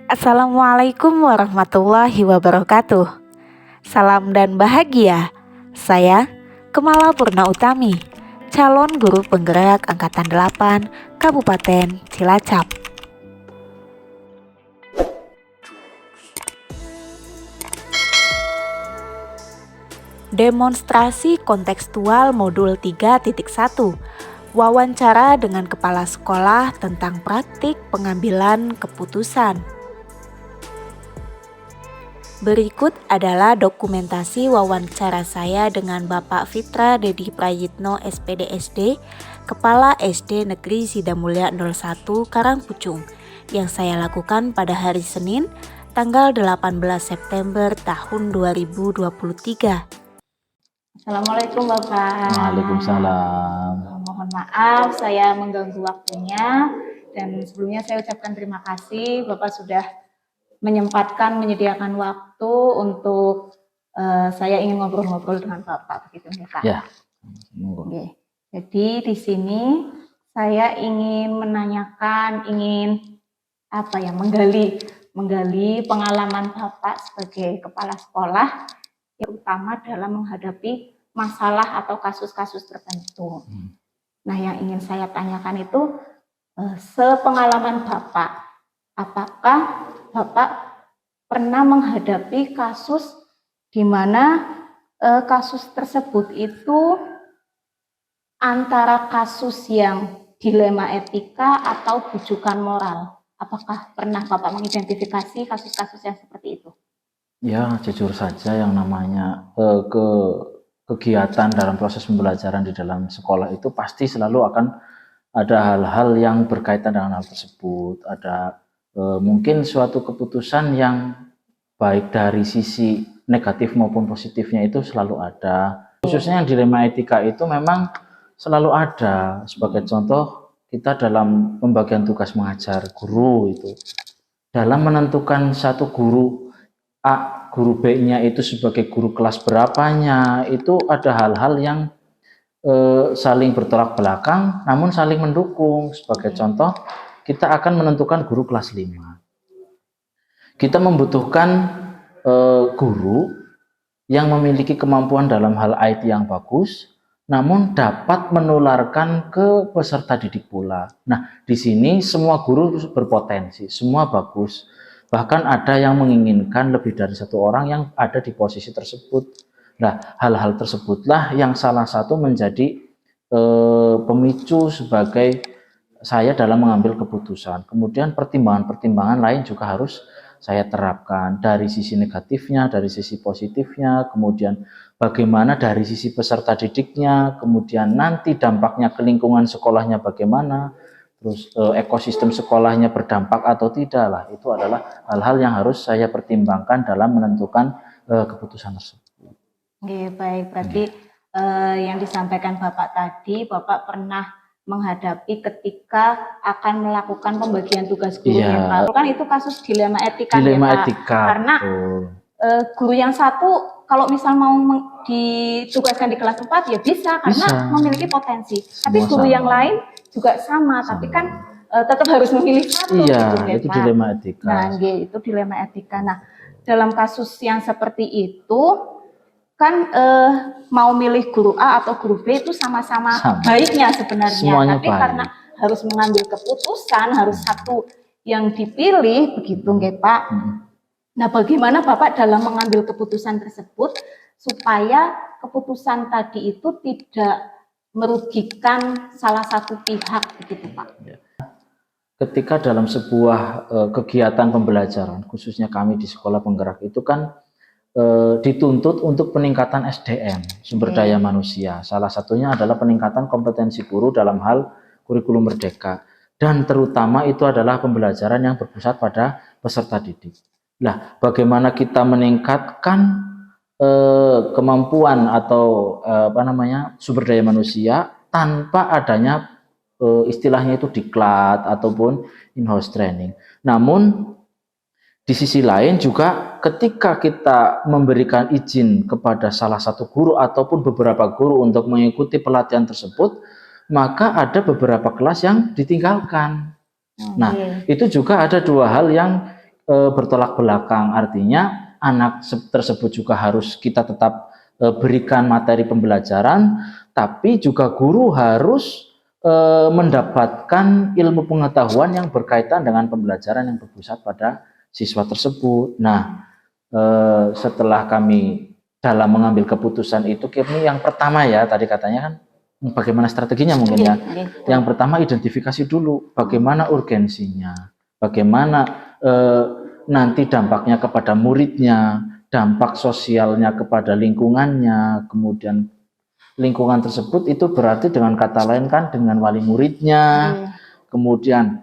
Assalamualaikum warahmatullahi wabarakatuh. Salam dan bahagia. Saya Kemala Purna Utami, calon guru penggerak Angkatan 8 Kabupaten Cilacap. Demonstrasi kontekstual modul 3.1. Wawancara dengan kepala sekolah tentang praktik pengambilan keputusan. Berikut adalah dokumentasi wawancara saya dengan Bapak Fitra Dedi Prayitno SPDSD, Kepala SD Negeri Sidamulya 01 Karangpucung, yang saya lakukan pada hari Senin, tanggal 18 September tahun 2023. Assalamualaikum Bapak. Waalaikumsalam. Mohon maaf saya mengganggu waktunya, dan sebelumnya saya ucapkan terima kasih Bapak sudah menyediakan waktu untuk saya ingin ngobrol-ngobrol dengan Bapak, begitu ya Pak? Ya. Oke. Jadi di sini saya ingin menanyakan, menggali pengalaman Bapak sebagai kepala sekolah, yang utama dalam menghadapi masalah atau kasus-kasus tertentu. Nah, yang ingin saya tanyakan itu sepengalaman Bapak, apakah Bapak pernah menghadapi kasus di mana kasus tersebut itu antara kasus yang dilema etika atau bujukan moral? Apakah pernah Bapak mengidentifikasi kasus-kasus yang seperti itu? Ya, jujur saja yang namanya kegiatan dalam proses pembelajaran di dalam sekolah itu pasti selalu akan ada hal-hal yang berkaitan dengan hal tersebut. Ada mungkin suatu keputusan yang baik dari sisi negatif maupun positifnya itu selalu ada. Khususnya yang dilema etika itu memang selalu ada. Sebagai contoh, kita dalam pembagian tugas mengajar guru itu, dalam menentukan satu guru A, guru B-nya itu sebagai guru kelas berapanya, itu ada hal-hal yang saling bertolak belakang namun saling mendukung. Sebagai contoh, kita akan menentukan guru kelas 5. Kita membutuhkan guru yang memiliki kemampuan dalam hal IT yang bagus, namun dapat menularkan ke peserta didik pula. Nah, di sini semua guru berpotensi, semua bagus. Bahkan ada yang menginginkan lebih dari satu orang yang ada di posisi tersebut. Nah, hal-hal tersebutlah yang salah satu menjadi pemicu sebagai saya dalam mengambil keputusan. Kemudian pertimbangan-pertimbangan lain juga harus saya terapkan dari sisi negatifnya, dari sisi positifnya, kemudian bagaimana dari sisi peserta didiknya, kemudian nanti dampaknya ke lingkungan sekolahnya bagaimana, terus ekosistem sekolahnya berdampak atau tidak lah. Itu adalah hal-hal yang harus saya pertimbangkan dalam menentukan keputusan tersebut. Oke, baik. Berarti yang disampaikan Bapak tadi, Bapak pernah menghadapi ketika akan melakukan pembagian tugas guru yang baru, kan itu kasus dilema etika, karena guru yang satu kalau misal mau ditugaskan di kelas 4 ya bisa karena memiliki potensi, tapi guru yang lain juga sama. Tapi kan tetap harus memilih satu. Itu dilema etika. Nah, itu dilema etika. Nah, dalam kasus yang seperti itu kan mau milih guru A atau guru B itu sama-sama baiknya sebenarnya. Semuanya tapi baik. Karena harus mengambil keputusan, harus satu yang dipilih, begitu nggih Pak. Nah, bagaimana Bapak dalam mengambil keputusan tersebut supaya keputusan tadi itu tidak merugikan salah satu pihak, begitu Pak? Ketika dalam sebuah kegiatan pembelajaran, khususnya kami di sekolah penggerak itu kan dituntut untuk peningkatan SDM, sumber daya manusia. Salah satunya adalah peningkatan kompetensi guru dalam hal kurikulum merdeka. Dan terutama itu adalah pembelajaran yang berpusat pada peserta didik. Nah, bagaimana kita meningkatkan kemampuan atau sumber daya manusia tanpa adanya istilahnya itu diklat ataupun in-house training. Namun Di sisi lain juga ketika kita memberikan izin kepada salah satu guru ataupun beberapa guru untuk mengikuti pelatihan tersebut, maka ada beberapa kelas yang ditinggalkan. Nah, itu juga ada dua hal yang bertolak belakang. Artinya anak tersebut juga harus kita tetap berikan materi pembelajaran, tapi juga guru harus mendapatkan ilmu pengetahuan yang berkaitan dengan pembelajaran yang berpusat pada siswa tersebut. Nah, setelah kami dalam mengambil keputusan itu, kami yang pertama ya, tadi katanya kan bagaimana strateginya mungkin ya. Yang pertama identifikasi dulu bagaimana urgensinya, bagaimana nanti dampaknya kepada muridnya, dampak sosialnya kepada lingkungannya, kemudian lingkungan tersebut itu berarti dengan kata lain kan dengan wali muridnya, kemudian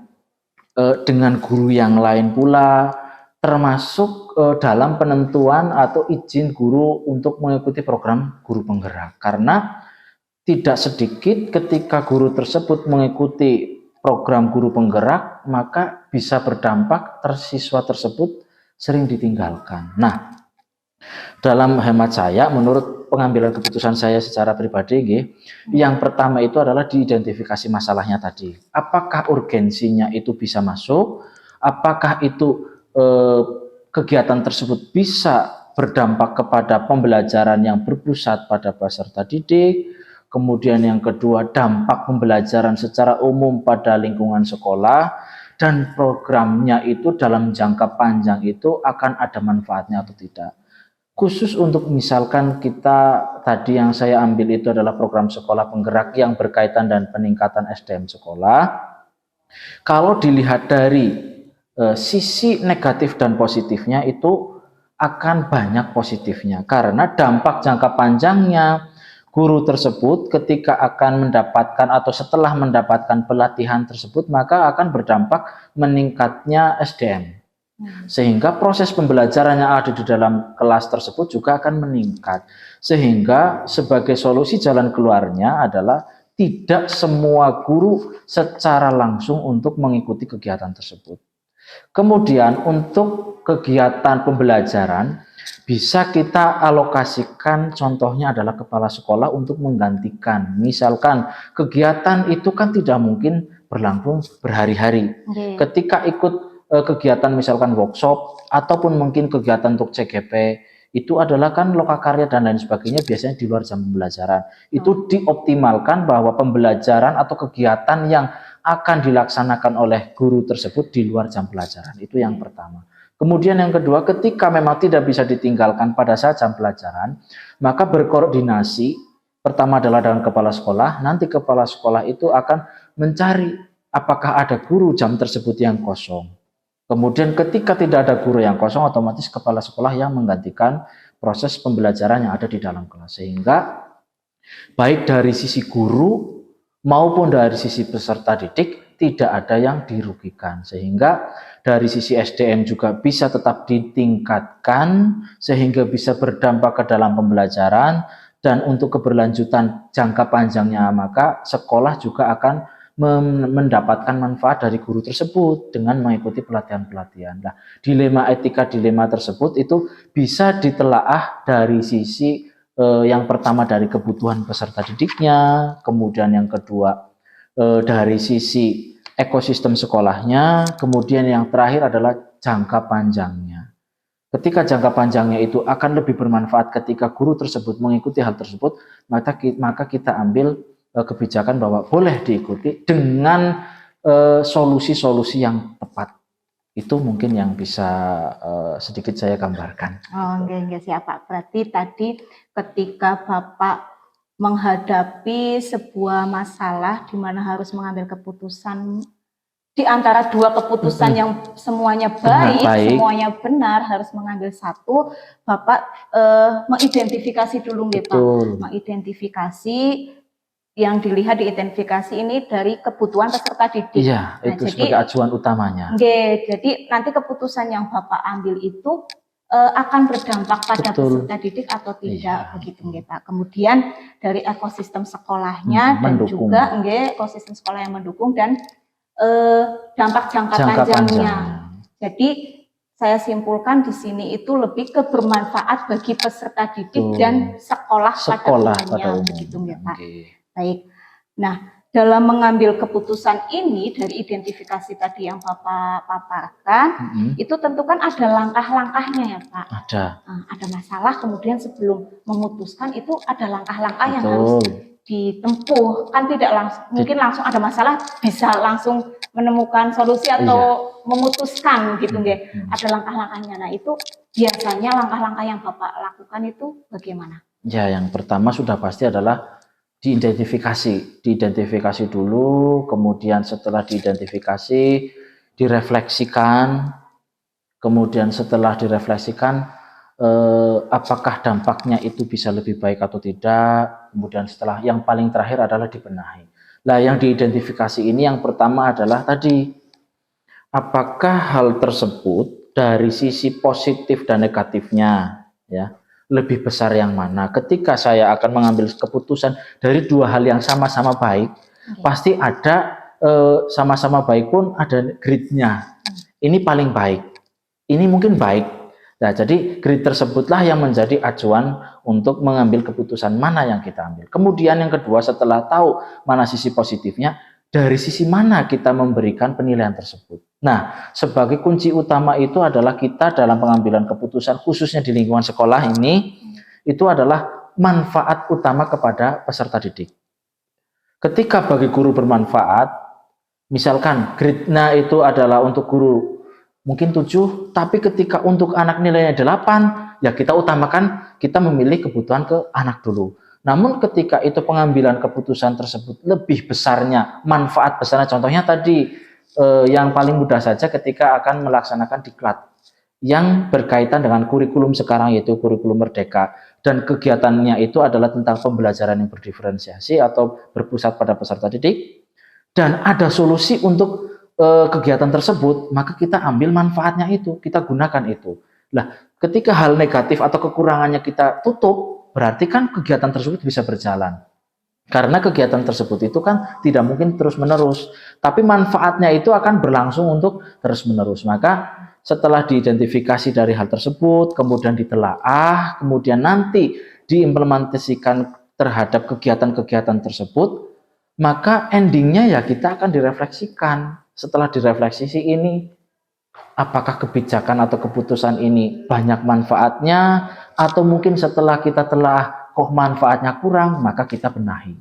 dengan guru yang lain pula, termasuk dalam penentuan atau izin guru untuk mengikuti program guru penggerak. Karena tidak sedikit ketika guru tersebut mengikuti program guru penggerak, maka bisa berdampak siswa tersebut sering ditinggalkan. Nah, dalam hemat saya, menurut pengambilan keputusan saya secara pribadi, yang pertama itu adalah diidentifikasi masalahnya tadi. Apakah urgensinya itu bisa masuk? Apakah itu kegiatan tersebut bisa berdampak kepada pembelajaran yang berpusat pada peserta didik? Kemudian yang kedua, dampak pembelajaran secara umum pada lingkungan sekolah, dan programnya itu dalam jangka panjang itu akan ada manfaatnya atau tidak. Khusus untuk misalkan kita tadi yang saya ambil itu adalah program sekolah penggerak yang berkaitan dan peningkatan SDM sekolah. Kalau dilihat dari sisi negatif dan positifnya itu akan banyak positifnya, karena dampak jangka panjangnya guru tersebut ketika akan mendapatkan atau setelah mendapatkan pelatihan tersebut maka akan berdampak meningkatnya SDM. Sehingga proses pembelajaran yang ada di dalam kelas tersebut juga akan meningkat. Sehingga sebagai solusi jalan keluarnya adalah tidak semua guru secara langsung untuk mengikuti kegiatan tersebut. Kemudian untuk kegiatan pembelajaran bisa kita alokasikan, contohnya adalah kepala sekolah untuk menggantikan. Misalkan kegiatan itu kan tidak mungkin berlangsung berhari-hari. Ketika ikut kegiatan misalkan workshop ataupun mungkin kegiatan untuk CGP itu adalah kan lokakarya dan lain sebagainya biasanya di luar jam pembelajaran. Itu dioptimalkan bahwa pembelajaran atau kegiatan yang akan dilaksanakan oleh guru tersebut di luar jam pelajaran. Itu yang pertama. Kemudian yang kedua, ketika memang tidak bisa ditinggalkan pada saat jam pelajaran, maka berkoordinasi pertama adalah dengan kepala sekolah. Nanti kepala sekolah itu akan mencari apakah ada guru jam tersebut yang kosong. Kemudian ketika tidak ada guru yang kosong, otomatis kepala sekolah yang menggantikan proses pembelajaran yang ada di dalam kelas. Sehingga baik dari sisi guru maupun dari sisi peserta didik tidak ada yang dirugikan. Sehingga dari sisi SDM juga bisa tetap ditingkatkan sehingga bisa berdampak ke dalam pembelajaran, dan untuk keberlanjutan jangka panjangnya maka sekolah juga akan mendapatkan manfaat dari guru tersebut dengan mengikuti pelatihan-pelatihan. Nah, dilema etika dilema tersebut itu bisa ditelaah dari sisi yang pertama dari kebutuhan peserta didiknya, kemudian yang kedua dari sisi ekosistem sekolahnya, kemudian yang terakhir adalah jangka panjangnya. Ketika jangka panjangnya itu akan lebih bermanfaat ketika guru tersebut mengikuti hal tersebut, maka kita ambil kebijakan bahwa boleh diikuti dengan solusi-solusi yang tepat. Itu mungkin yang bisa sedikit saya gambarkan. Oh, enggak siap Pak. Berarti tadi ketika Bapak menghadapi sebuah masalah di mana harus mengambil keputusan di antara dua keputusan yang semuanya baik, semuanya benar, harus mengambil satu, Bapak mengidentifikasi dulu nggih Pak. Mengidentifikasi, yang dilihat diidentifikasi ini dari kebutuhan peserta didik. Iya, itu sebagai acuan utamanya. Jadi nanti keputusan yang Bapak ambil itu akan berdampak pada peserta didik atau tidak, begitu nggih Pak. Kemudian dari ekosistem sekolahnya dan juga ekosistem sekolah yang mendukung dan dampak jangka panjangnya. Jadi saya simpulkan di sini itu lebih ke bermanfaat bagi peserta didik dan sekolah pada umumnya, begitu ya Pak. Baik. Nah, dalam mengambil keputusan ini dari identifikasi tadi yang Bapak paparkan, itu tentu kan ada langkah-langkahnya ya Pak. Ada masalah, kemudian sebelum memutuskan itu ada langkah-langkah yang harus ditempuh. Kan tidak langsung, mungkin langsung ada masalah bisa langsung menemukan solusi atau memutuskan gitu nggih. Ada langkah-langkahnya. Nah, itu biasanya langkah-langkah yang Bapak lakukan itu bagaimana? Ya, yang pertama sudah pasti adalah diidentifikasi dulu, kemudian setelah diidentifikasi direfleksikan, kemudian setelah direfleksikan apakah dampaknya itu bisa lebih baik atau tidak, kemudian setelah yang paling terakhir adalah dibenahi. Nah, yang diidentifikasi ini yang pertama adalah tadi, apakah hal tersebut dari sisi positif dan negatifnya ya lebih besar yang mana. Ketika saya akan mengambil keputusan dari dua hal yang sama-sama baik, pasti ada sama-sama baik pun ada grade-nya. Ini paling baik, ini mungkin baik. Nah, jadi grade tersebutlah yang menjadi acuan untuk mengambil keputusan mana yang kita ambil. Kemudian yang kedua, setelah tahu mana sisi positifnya, dari sisi mana kita memberikan penilaian tersebut. Nah, sebagai kunci utama itu adalah kita dalam pengambilan keputusan, khususnya di lingkungan sekolah ini, itu adalah manfaat utama kepada peserta didik. Ketika bagi guru bermanfaat, misalkan grade-nya itu adalah untuk guru mungkin 7, tapi ketika untuk anak nilainya 8, ya kita utamakan kita memilih kebutuhan ke anak dulu. Namun ketika itu pengambilan keputusan tersebut lebih besarnya, manfaat besarnya, contohnya tadi yang paling mudah saja ketika akan melaksanakan diklat yang berkaitan dengan kurikulum sekarang, yaitu kurikulum Merdeka, dan kegiatannya itu adalah tentang pembelajaran yang berdiferensiasi atau berpusat pada peserta didik, dan ada solusi untuk kegiatan tersebut, maka kita ambil manfaatnya itu, kita gunakan itu. Nah, ketika hal negatif atau kekurangannya kita tutup, berarti kan kegiatan tersebut bisa berjalan. Karena kegiatan tersebut itu kan tidak mungkin terus-menerus, tapi manfaatnya itu akan berlangsung untuk terus-menerus. Maka setelah diidentifikasi dari hal tersebut, kemudian ditelaah, kemudian nanti diimplementasikan terhadap kegiatan-kegiatan tersebut, maka endingnya ya kita akan direfleksikan. Setelah direfleksi ini, apakah kebijakan atau keputusan ini banyak manfaatnya, atau mungkin setelah kita telah kok manfaatnya kurang, maka kita benahi.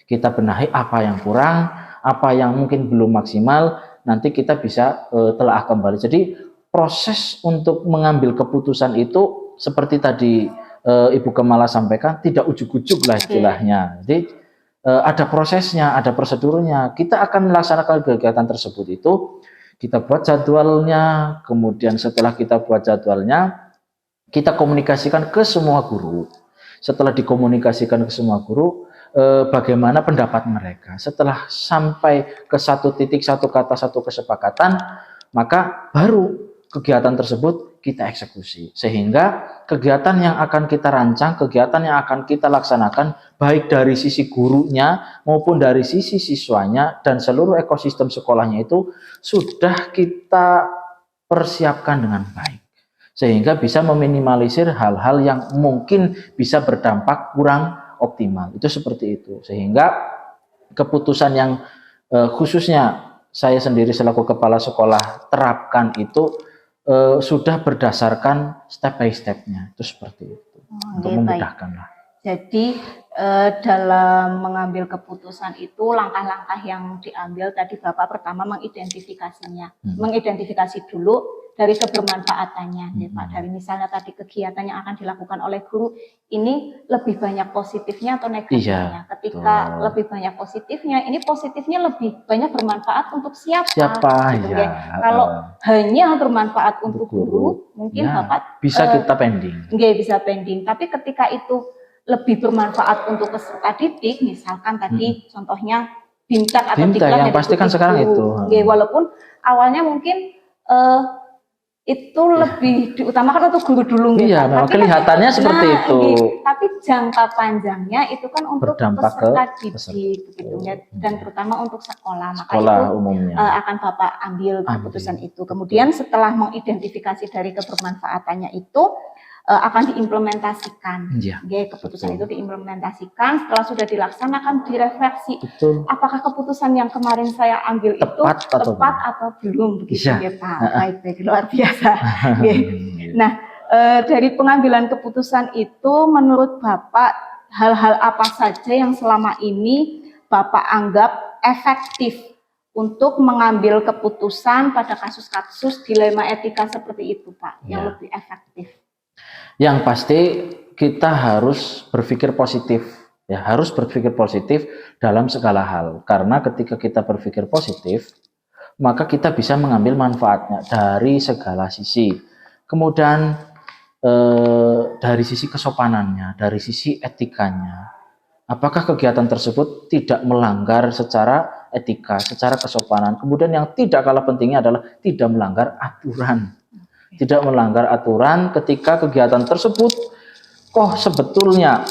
Kita benahi apa yang kurang, apa yang mungkin belum maksimal, nanti kita bisa telah kembali. Jadi proses untuk mengambil keputusan itu seperti tadi Ibu Kemala sampaikan, tidak ujuk-ujuk lah istilahnya. Jadi ada prosesnya, ada prosedurnya. Kita akan melaksanakan kegiatan tersebut itu, kita buat jadwalnya, kemudian setelah kita buat jadwalnya, kita komunikasikan ke semua guru. Setelah dikomunikasikan ke semua guru, bagaimana pendapat mereka. Setelah sampai ke satu titik, satu kata, satu kesepakatan, maka baru kegiatan tersebut kita eksekusi. Sehingga kegiatan yang akan kita rancang, kegiatan yang akan kita laksanakan, baik dari sisi gurunya maupun dari sisi siswanya dan seluruh ekosistem sekolahnya itu sudah kita persiapkan dengan baik. Sehingga bisa meminimalisir hal-hal yang mungkin bisa berdampak kurang optimal. Itu seperti itu. Sehingga keputusan yang khususnya saya sendiri selaku kepala sekolah terapkan itu sudah berdasarkan step by step-nya. Itu seperti itu. Untuk memudahkan lah. Jadi dalam mengambil keputusan itu langkah-langkah yang diambil tadi Bapak pertama mengidentifikasinya. Mengidentifikasi dulu dari kebermanfaatannya, ya Pak. Dari misalnya tadi kegiatan yang akan dilakukan oleh guru ini lebih banyak positifnya atau negatifnya. Ketika lebih banyak positifnya, ini positifnya lebih banyak bermanfaat untuk siapa? Gitu, ya. Kalau hanya bermanfaat untuk guru, mungkin Bapak bisa kita pending. Nggak bisa pending. Tapi ketika itu lebih bermanfaat untuk peserta didik, misalkan tadi contohnya bimtek atau diklat yang pasti kan sekarang itu. Walaupun awalnya mungkin itu lebih diutamakan untuk guru dulu gitu. Iya, memang Tapi kelihatannya seperti itu. Tapi jangka panjangnya itu kan untuk Berdampak ke peserta didik begitu ya, dan terutama untuk sekolah. Maka sekolah itu umumnya. akan Bapak ambil keputusan itu. Kemudian setelah mengidentifikasi dari kebermanfaatannya itu akan diimplementasikan. Iya, Ya, keputusan itu diimplementasikan. Setelah sudah dilaksanakan, direfleksi. Betul. Apakah keputusan yang kemarin saya ambil Tepat itu tepat atau belum begitu Iya. ya Pak? Baik, luar biasa. Ya. Nah, dari pengambilan keputusan itu menurut Bapak hal-hal apa saja yang selama ini Bapak anggap efektif untuk mengambil keputusan pada kasus-kasus dilema etika seperti itu Pak, yang lebih efektif? Yang pasti kita harus berpikir positif, ya harus berpikir positif dalam segala hal. Karena ketika kita berpikir positif, maka kita bisa mengambil manfaatnya dari segala sisi. Kemudian dari sisi kesopanannya, dari sisi etikanya, apakah kegiatan tersebut tidak melanggar secara etika, secara kesopanan. Kemudian yang tidak kalah pentingnya adalah tidak melanggar aturan. Tidak melanggar aturan ketika kegiatan tersebut kok sebetulnya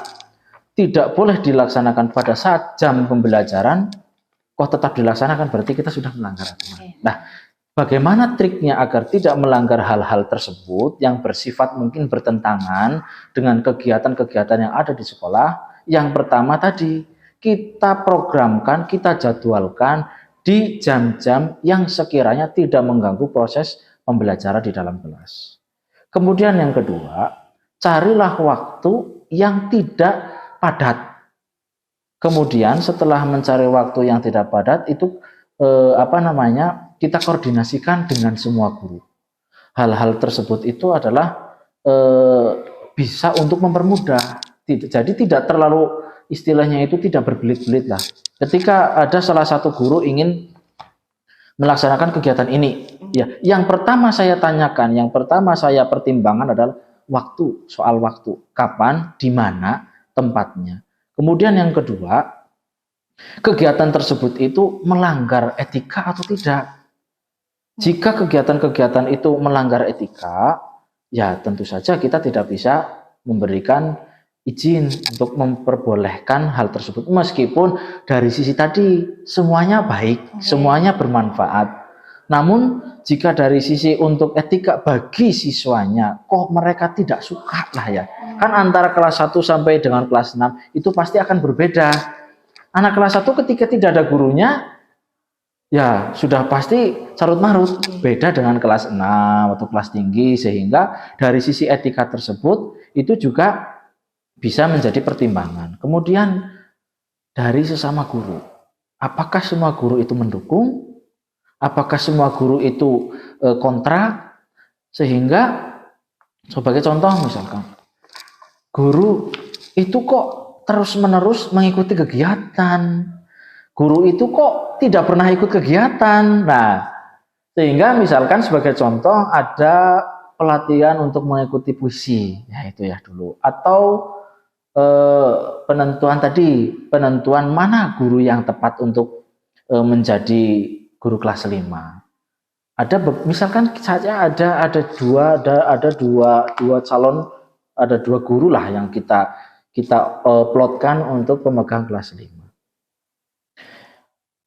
tidak boleh dilaksanakan pada saat jam pembelajaran, kok tetap dilaksanakan, berarti kita sudah melanggar aturan. Nah, bagaimana triknya agar tidak melanggar hal-hal tersebut yang bersifat mungkin bertentangan dengan kegiatan-kegiatan yang ada di sekolah? Yang pertama tadi, kita programkan, kita jadwalkan di jam-jam yang sekiranya tidak mengganggu proses pembelajaran di dalam kelas. Kemudian yang kedua, carilah waktu yang tidak padat. Kemudian setelah mencari waktu yang tidak padat itu kita koordinasikan dengan semua guru. Hal-hal tersebut itu adalah bisa untuk mempermudah. Jadi tidak terlalu, istilahnya itu tidak berbelit-belit lah. Ketika ada salah satu guru ingin melaksanakan kegiatan ini, ya, yang pertama saya tanyakan, yang pertama saya pertimbangkan adalah waktu, soal waktu, kapan, di mana, tempatnya. Kemudian yang kedua, kegiatan tersebut itu melanggar etika atau tidak. Jika kegiatan-kegiatan itu melanggar etika, ya tentu saja kita tidak bisa memberikan izin untuk memperbolehkan hal tersebut, meskipun dari sisi tadi semuanya baik, semuanya bermanfaat. Namun jika dari sisi untuk etika bagi siswanya, kok mereka tidak suka lah ya, kan antara kelas 1 sampai dengan kelas 6 itu pasti akan berbeda. Anak kelas 1 ketika tidak ada gurunya, ya sudah pasti carut marut, beda dengan kelas 6 atau kelas tinggi, sehingga dari sisi etika tersebut itu juga bisa menjadi pertimbangan. Kemudian dari sesama guru, apakah semua guru itu mendukung? Apakah semua guru itu kontra? Sehingga sebagai contoh misalkan, guru itu kok terus-menerus mengikuti kegiatan. Guru itu kok tidak pernah ikut kegiatan. Nah, sehingga misalkan sebagai contoh ada pelatihan untuk mengikuti puisi, ya itu ya dulu, atau penentuan mana guru yang tepat untuk menjadi guru kelas 5. Ada misalkan saja ada dua calon, ada 2 guru lah yang kita plotkan untuk pemegang kelas 5.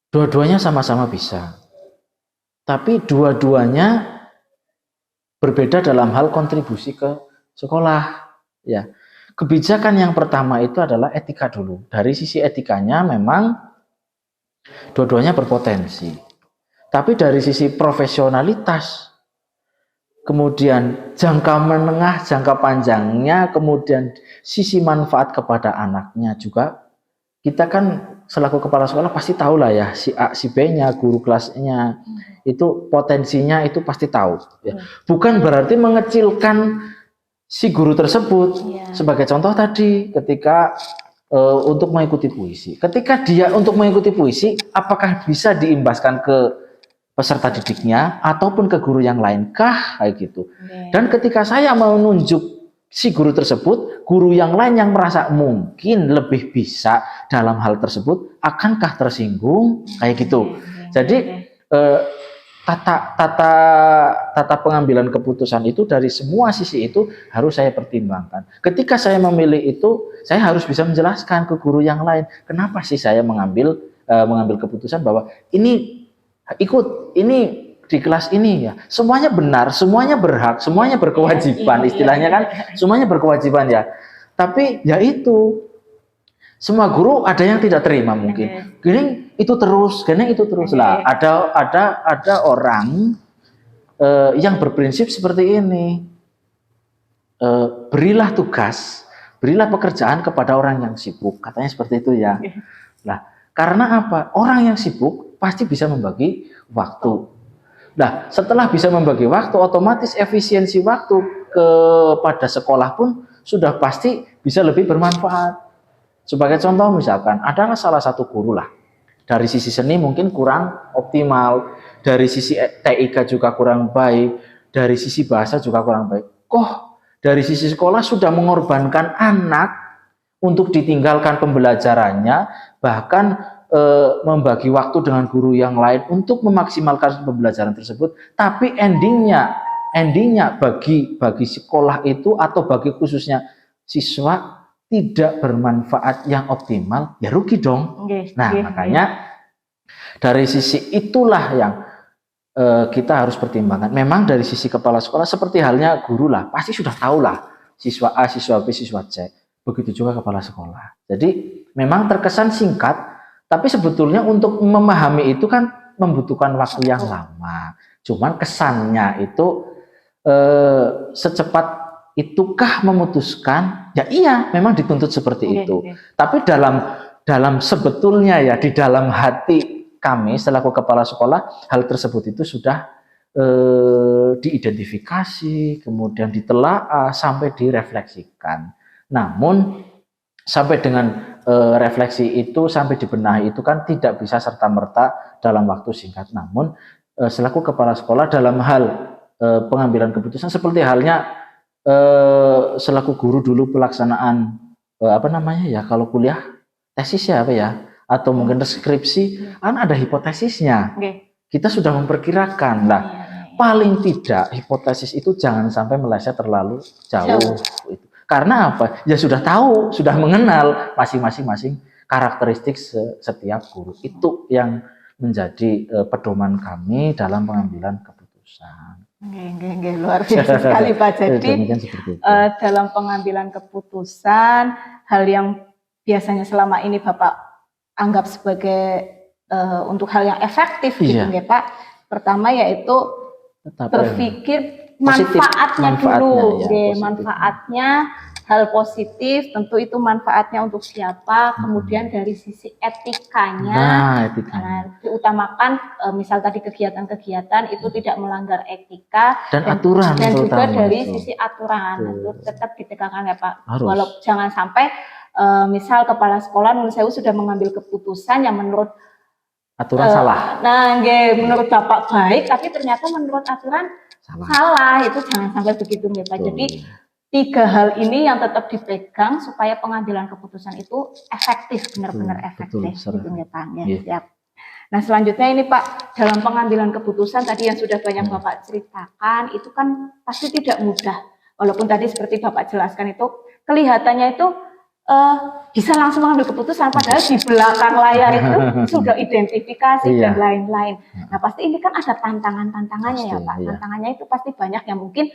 Dua-duanya sama-sama bisa, tapi dua-duanya berbeda dalam hal kontribusi ke sekolah, ya. Kebijakan yang pertama itu adalah etika dulu. Dari sisi etikanya memang dua-duanya berpotensi. Tapi dari sisi profesionalitas, kemudian jangka menengah, jangka panjangnya, kemudian sisi manfaat kepada anaknya juga, kita kan selaku kepala sekolah pasti tahu lah ya, si A, si B-nya, guru kelasnya, itu potensinya itu pasti tahu. Ya. Bukan berarti mengecilkan si guru tersebut. Sebagai contoh tadi, ketika untuk mengikuti puisi, ketika dia untuk mengikuti puisi, apakah bisa diimbaskan ke peserta didiknya ataupun ke guru yang lain kah, kayak gitu. Dan ketika saya mau nunjuk si guru tersebut, guru yang lain yang merasa mungkin lebih bisa dalam hal tersebut, akankah tersinggung, kayak gitu. Jadi tata pengambilan keputusan itu dari semua sisi itu harus saya pertimbangkan. Ketika saya memilih itu, saya harus bisa menjelaskan ke guru yang lain kenapa sih saya mengambil keputusan bahwa ini ini di kelas ini ya. Semuanya benar, semuanya berhak, semuanya berkewajiban, istilahnya kan semuanya berkewajiban ya. Tapi ya itu semua guru ada yang tidak terima mungkin. Gini itu terus lah. Ada orang yang berprinsip seperti ini. Berilah tugas, berilah pekerjaan kepada orang yang sibuk. Katanya seperti itu ya. Nah, karena apa? Orang yang sibuk pasti bisa membagi waktu. Nah, setelah bisa membagi waktu, otomatis efisiensi waktu kepada sekolah pun sudah pasti bisa lebih bermanfaat. Sebagai contoh misalkan, adalah salah satu guru lah. Dari sisi seni mungkin kurang optimal, dari sisi TIK juga kurang baik, dari sisi bahasa juga kurang baik. Kok dari sisi sekolah sudah mengorbankan anak untuk ditinggalkan pembelajarannya, bahkan membagi waktu dengan guru yang lain untuk memaksimalkan pembelajaran tersebut, tapi endingnya bagi sekolah itu atau bagi khususnya siswa tidak bermanfaat yang optimal, ya rugi dong. Makanya dari sisi itulah yang kita harus pertimbangkan. Memang dari sisi kepala sekolah seperti halnya guru lah, pasti sudah tahu lah siswa A, siswa B, siswa C. Begitu juga kepala sekolah. Jadi memang terkesan singkat, tapi sebetulnya untuk memahami itu kan membutuhkan waktu yang lama. Cuman kesannya itu secepat itukah memutuskan? Ya iya, memang dituntut seperti itu. Tapi dalam sebetulnya ya di dalam hati kami selaku kepala sekolah, hal tersebut itu sudah diidentifikasi, kemudian ditelaah sampai direfleksikan. Namun sampai dengan refleksi itu, sampai dibenahi itu kan tidak bisa serta-merta dalam waktu singkat. Namun selaku kepala sekolah dalam hal pengambilan keputusan seperti halnya selaku guru dulu pelaksanaan kalau kuliah tesis ya atau mungkin skripsi kan ada hipotesisnya. Kita sudah memperkirakan lah. Paling tidak hipotesis itu jangan sampai meleset terlalu jauh. Karena apa? Ya sudah tahu, sudah mengenal masing-masing karakteristik setiap guru. Itu yang menjadi pedoman kami dalam pengambilan keputusan. Luar biasa sekali Pak. Jadi dalam pengambilan keputusan, hal yang biasanya selama ini Bapak anggap sebagai untuk hal yang efektif gitu ya Pak. Pertama yaitu berpikir manfaatnya dulu, manfaatnya hal positif, tentu itu manfaatnya untuk siapa. Kemudian dari sisi etikanya, diutamakan misal tadi kegiatan-kegiatan itu tidak melanggar etika dan aturan, dan juga dari sisi aturan itu tetap ditegakkan ya Pak. Walau jangan sampai misal kepala sekolah menurut saya sudah mengambil keputusan yang menurut aturan salah. Menurut Bapak baik, tapi ternyata menurut aturan salah. Itu jangan sampai begitu ya Pak. Jadi 3 hal ini yang tetap dipegang supaya pengambilan keputusan itu efektif, benar-benar efektif gitu ya Pak. Siap. Nah selanjutnya ini Pak, dalam pengambilan keputusan tadi yang sudah banyak Bapak ceritakan itu kan pasti tidak mudah. Walaupun tadi seperti Bapak jelaskan itu kelihatannya itu bisa langsung mengambil keputusan, padahal di belakang layar itu sudah identifikasi dan lain-lain. Nah pasti ini kan ada tantangannya ya Pak. Tantangannya itu pasti banyak yang mungkin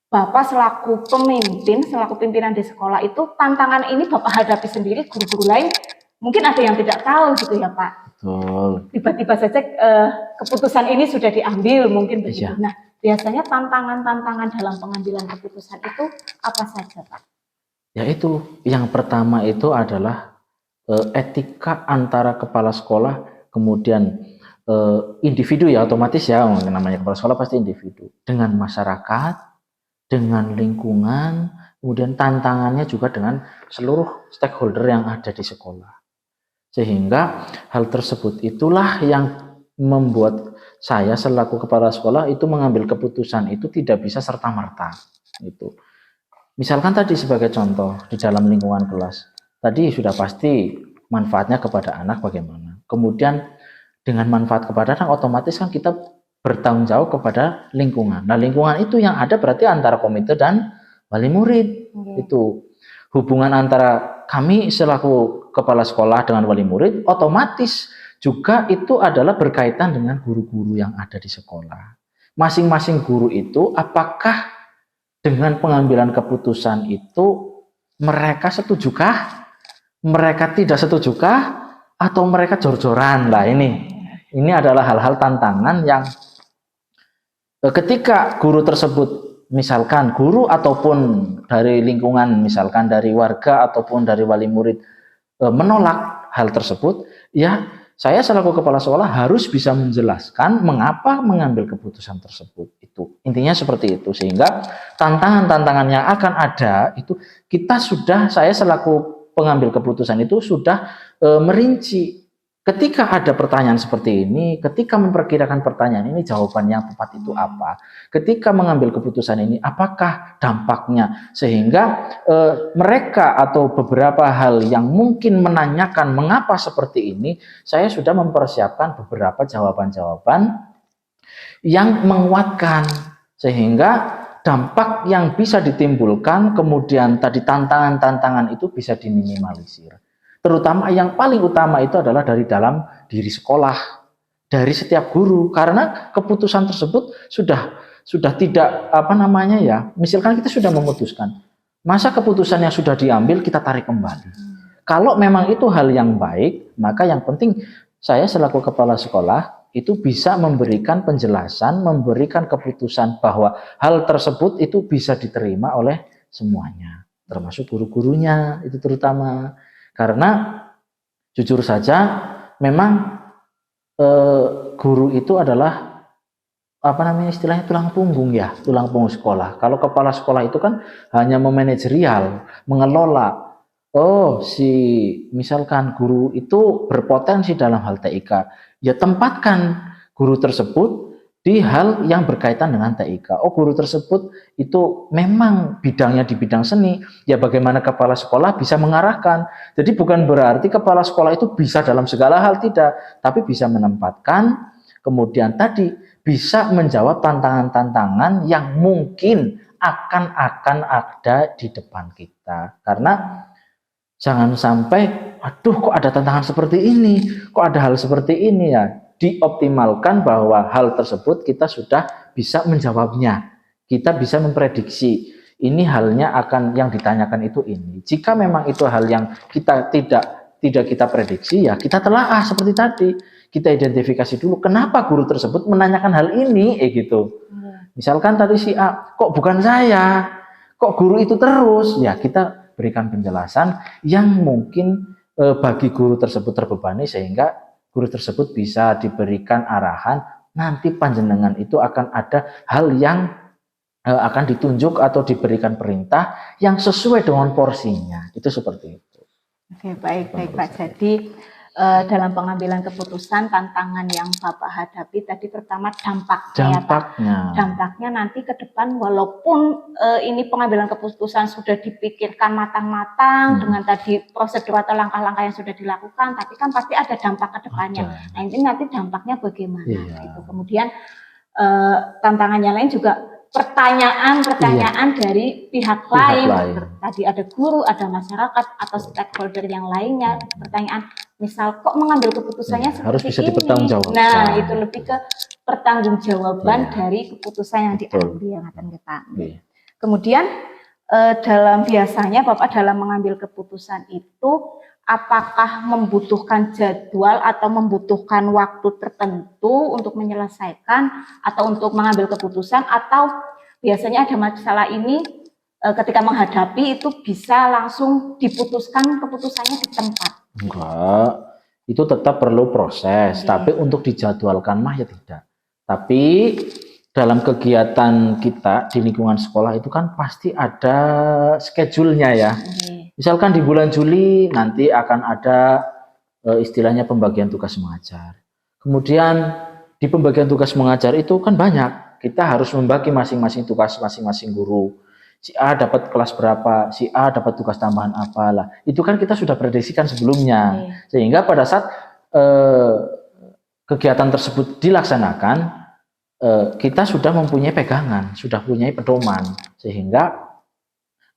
Bapak selaku pemimpin, selaku pimpinan di sekolah itu tantangan ini Bapak hadapi sendiri, guru-guru lain mungkin ada yang tidak tahu gitu ya Pak. Betul. Tiba-tiba saja keputusan ini sudah diambil mungkin begitu. Nah biasanya tantangan-tantangan dalam pengambilan keputusan itu apa saja Pak? Yaitu yang pertama itu adalah etika antara kepala sekolah, kemudian individu ya otomatis ya, namanya kepala sekolah pasti individu, dengan masyarakat, dengan lingkungan, kemudian tantangannya juga dengan seluruh stakeholder yang ada di sekolah. Sehingga hal tersebut itulah yang membuat saya selaku kepala sekolah itu mengambil keputusan itu tidak bisa serta-merta itu. Misalkan tadi sebagai contoh di dalam lingkungan kelas, tadi sudah pasti manfaatnya kepada anak bagaimana. Kemudian dengan manfaat kepada anak otomatis kan kita bertanggung jawab kepada lingkungan. Nah, lingkungan itu yang ada berarti antara komite dan wali murid. Itu hubungan antara kami selaku kepala sekolah dengan wali murid otomatis juga itu adalah berkaitan dengan guru-guru yang ada di sekolah. Masing-masing guru itu apakah dengan pengambilan keputusan itu mereka setujukah? Mereka tidak setujukah? Atau mereka jor-joran? Lah ini adalah hal-hal tantangan yang ketika guru tersebut, misalkan guru ataupun dari lingkungan, misalkan dari warga ataupun dari wali murid menolak hal tersebut, ya saya selaku kepala sekolah harus bisa menjelaskan mengapa mengambil keputusan tersebut. Itu intinya seperti itu, sehingga tantangan-tantangan yang akan ada itu saya selaku pengambil keputusan itu sudah merinci. Ketika ada pertanyaan seperti ini, ketika memperkirakan pertanyaan ini, jawaban yang tepat itu apa? Ketika mengambil keputusan ini, apakah dampaknya? Sehingga mereka atau beberapa hal yang mungkin menanyakan mengapa seperti ini, saya sudah mempersiapkan beberapa jawaban-jawaban yang menguatkan. Sehingga dampak yang bisa ditimbulkan, kemudian tadi tantangan-tantangan itu bisa diminimalisir. Terutama yang paling utama itu adalah dari dalam diri sekolah, dari setiap guru, karena keputusan tersebut sudah tidak misalkan kita sudah memutuskan, masa keputusan yang sudah diambil kita tarik kembali. Kalau memang itu hal yang baik, maka yang penting saya selaku kepala sekolah itu bisa memberikan penjelasan, memberikan keputusan bahwa hal tersebut itu bisa diterima oleh semuanya, termasuk guru-gurunya itu terutama. Karena jujur saja memang guru itu adalah istilahnya tulang punggung sekolah. Kalau kepala sekolah itu kan hanya memanajerial, mengelola. Misalkan guru itu berpotensi dalam hal TIK, ya tempatkan guru tersebut di hal yang berkaitan dengan TIK. Guru tersebut itu memang bidangnya di bidang seni, ya bagaimana kepala sekolah bisa mengarahkan. Jadi bukan berarti kepala sekolah itu bisa dalam segala hal, tidak, tapi bisa menempatkan, kemudian tadi bisa menjawab tantangan-tantangan yang mungkin akan ada di depan kita. Karena jangan sampai, kok ada tantangan seperti ini, kok ada hal seperti ini, ya dioptimalkan bahwa hal tersebut kita sudah bisa menjawabnya. Kita bisa memprediksi ini halnya akan yang ditanyakan itu ini. Jika memang itu hal yang kita tidak kita prediksi, ya kita telaah seperti tadi. Kita identifikasi dulu kenapa guru tersebut menanyakan hal ini, gitu. Misalkan tadi si A, kok bukan saya, kok guru itu terus, ya kita berikan penjelasan yang mungkin bagi guru tersebut terbebani, sehingga guru tersebut bisa diberikan arahan, nanti panjenengan itu akan ada hal yang akan ditunjuk atau diberikan perintah yang sesuai dengan porsinya. Itu seperti itu. Oke, baik Pak. Jadi dalam pengambilan keputusan, tantangan yang Bapak hadapi tadi pertama dampaknya nanti ke depan, walaupun ini pengambilan keputusan sudah dipikirkan matang-matang dengan tadi prosedur atau langkah-langkah yang sudah dilakukan, tapi kan pasti ada dampak ke depannya. Nah, ini nanti dampaknya bagaimana gitu. Kemudian tantangannya lain juga pertanyaan dari pihak lain. Tadi ada guru, ada masyarakat atau stakeholder yang lainnya. Pertanyaan, misal kok mengambil keputusannya seperti harus bisa ini. dipertanggungjawabkan. Nah, itu lebih ke pertanggungjawaban dari keputusan yang diambil yang akan kita ambil. Kemudian biasanya Bapak dalam mengambil keputusan itu apakah membutuhkan jadwal atau membutuhkan waktu tertentu untuk menyelesaikan atau untuk mengambil keputusan, atau biasanya ada masalah ini ketika menghadapi itu bisa langsung diputuskan keputusannya di tempat? Enggak, itu tetap perlu proses, tapi untuk dijadwalkan mah ya tidak. Tapi dalam kegiatan kita di lingkungan sekolah itu kan pasti ada schedule-nya ya. Misalkan di bulan Juli nanti akan ada istilahnya pembagian tugas mengajar. Kemudian di pembagian tugas mengajar itu kan banyak. Kita harus membagi masing-masing tugas masing-masing guru. Si A dapat kelas berapa, si A dapat tugas tambahan apalah. Itu kan kita sudah prediksikan sebelumnya. Sehingga pada saat kegiatan tersebut dilaksanakan, kita sudah mempunyai pegangan, sudah punya pedoman, sehingga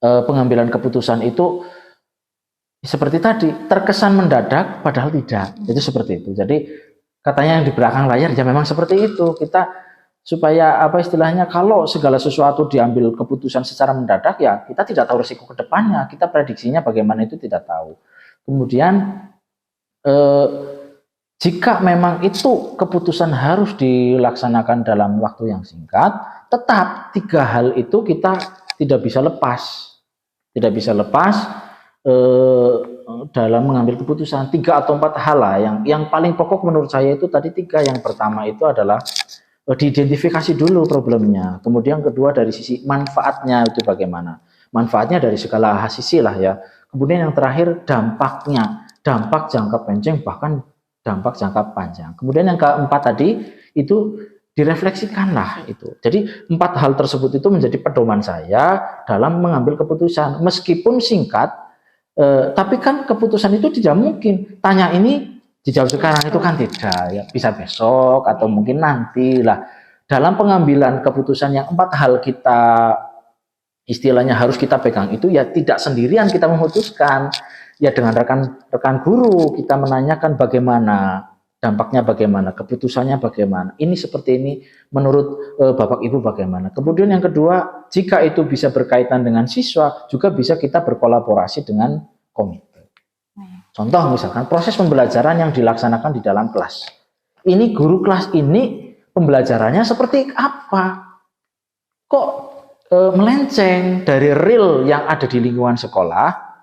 pengambilan keputusan itu seperti tadi terkesan mendadak padahal tidak. Itu seperti itu. Jadi katanya yang di belakang layar ya memang seperti itu. Kita supaya apa istilahnya, kalau segala sesuatu diambil keputusan secara mendadak ya kita tidak tahu risiko ke depannya, kita prediksinya bagaimana itu tidak tahu. Kemudian jika memang itu keputusan harus dilaksanakan dalam waktu yang singkat, tetap 3 hal itu kita tidak bisa lepas. Tidak bisa lepas dalam mengambil keputusan. 3 atau 4 hal lah yang paling pokok menurut saya itu tadi 3. Yang pertama itu adalah diidentifikasi dulu problemnya. Kemudian kedua dari sisi manfaatnya itu bagaimana. Manfaatnya dari segala sisi lah ya. Kemudian yang terakhir dampaknya. Dampak jangka pendek bahkan dampak jangka panjang. Kemudian yang keempat tadi itu direfleksikanlah itu. Jadi 4 hal tersebut itu menjadi pedoman saya dalam mengambil keputusan. Meskipun singkat, tapi kan keputusan itu tidak mungkin. Tanya ini dijawab sekarang itu kan tidak. Ya, bisa besok atau mungkin nanti lah. Dalam pengambilan keputusan yang 4 hal kita istilahnya harus kita pegang itu ya tidak sendirian kita memutuskan. Ya dengan rekan guru kita menanyakan bagaimana dampaknya, bagaimana keputusannya, bagaimana ini seperti ini menurut Bapak Ibu bagaimana. Kemudian yang kedua, jika itu bisa berkaitan dengan siswa juga bisa kita berkolaborasi dengan komite. Contoh misalkan proses pembelajaran yang dilaksanakan di dalam kelas. Ini guru kelas ini pembelajarannya seperti apa? Kok melenceng dari real yang ada di lingkungan sekolah?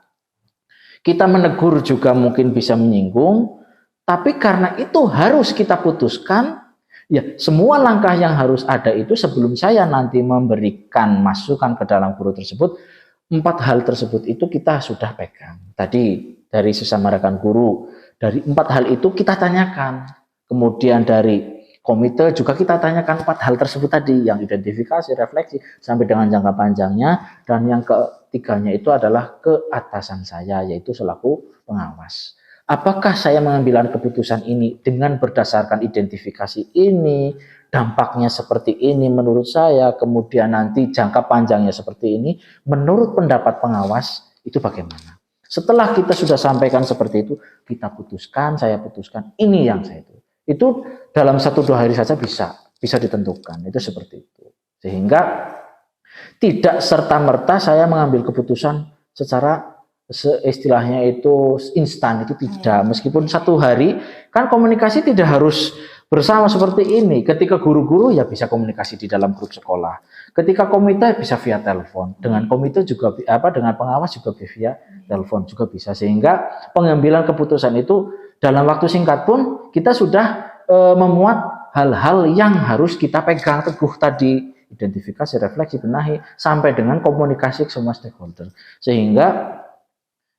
Kita menegur juga mungkin bisa menyinggung, tapi karena itu harus kita putuskan, ya semua langkah yang harus ada itu sebelum saya nanti memberikan masukan ke dalam guru tersebut, 4 hal tersebut itu kita sudah pegang. Tadi dari sesama rekan guru, dari 4 hal itu kita tanyakan. Kemudian dari komite juga kita tanyakan 4 hal tersebut tadi, yang identifikasi, refleksi, sampai dengan jangka panjangnya, dan yang ketiganya itu adalah ke atasan saya, yaitu selaku pengawas. Apakah saya mengambil keputusan ini dengan berdasarkan identifikasi ini, dampaknya seperti ini menurut saya, kemudian nanti jangka panjangnya seperti ini, menurut pendapat pengawas, itu bagaimana? Setelah kita sudah sampaikan seperti itu, kita putuskan, saya putuskan, ini yang saya itu. Itu dalam 1-2 hari saja bisa ditentukan, itu seperti itu. Sehingga tidak serta-merta saya mengambil keputusan secara istilahnya itu instan, itu tidak. Meskipun 1 hari, kan komunikasi tidak harus bersama seperti ini. Ketika guru-guru ya bisa komunikasi di dalam grup sekolah. Ketika komite bisa via telepon. Dengan komite juga dengan pengawas juga via telepon juga bisa. Sehingga pengambilan keputusan itu dalam waktu singkat pun kita sudah memuat hal-hal yang harus kita pegang teguh tadi. Identifikasi, refleksi, benahi, sampai dengan komunikasi ke semua stakeholder. Sehingga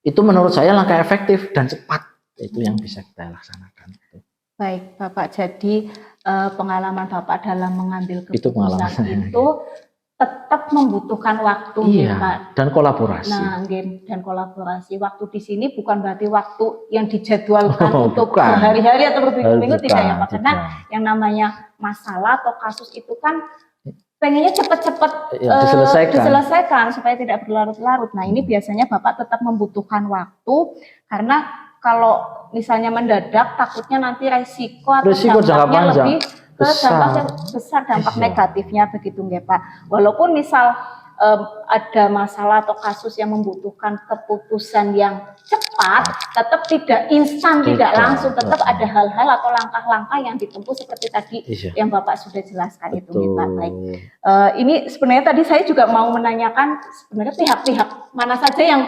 itu menurut saya langkah efektif dan cepat. Itu yang bisa kita laksanakan. Baik Bapak, jadi pengalaman Bapak dalam mengambil keputusan itu tetap membutuhkan waktu, iya, Pak. Dan kolaborasi. Nah, dan kolaborasi. Waktu di sini bukan berarti waktu yang dijadwalkan untuk hari-hari atau berminggu-minggu, tidak ya Pak. Karena yang namanya masalah atau kasus itu kan pengennya cepat-cepat diselesaikan supaya tidak berlarut-larut. Nah, ini biasanya Bapak tetap membutuhkan waktu karena kalau misalnya mendadak takutnya nanti resiko atau dampaknya lebih besar dampak negatifnya begitu nggih Pak. Walaupun misal ada masalah atau kasus yang membutuhkan keputusan yang cepat, tetap tidak instan, tidak langsung, tetap ada hal-hal atau langkah-langkah yang ditempuh seperti tadi yang Bapak sudah jelaskan. Betul. Itu nih Pak. Baik. Ini sebenarnya tadi saya juga mau menanyakan sebenarnya pihak-pihak mana saja yang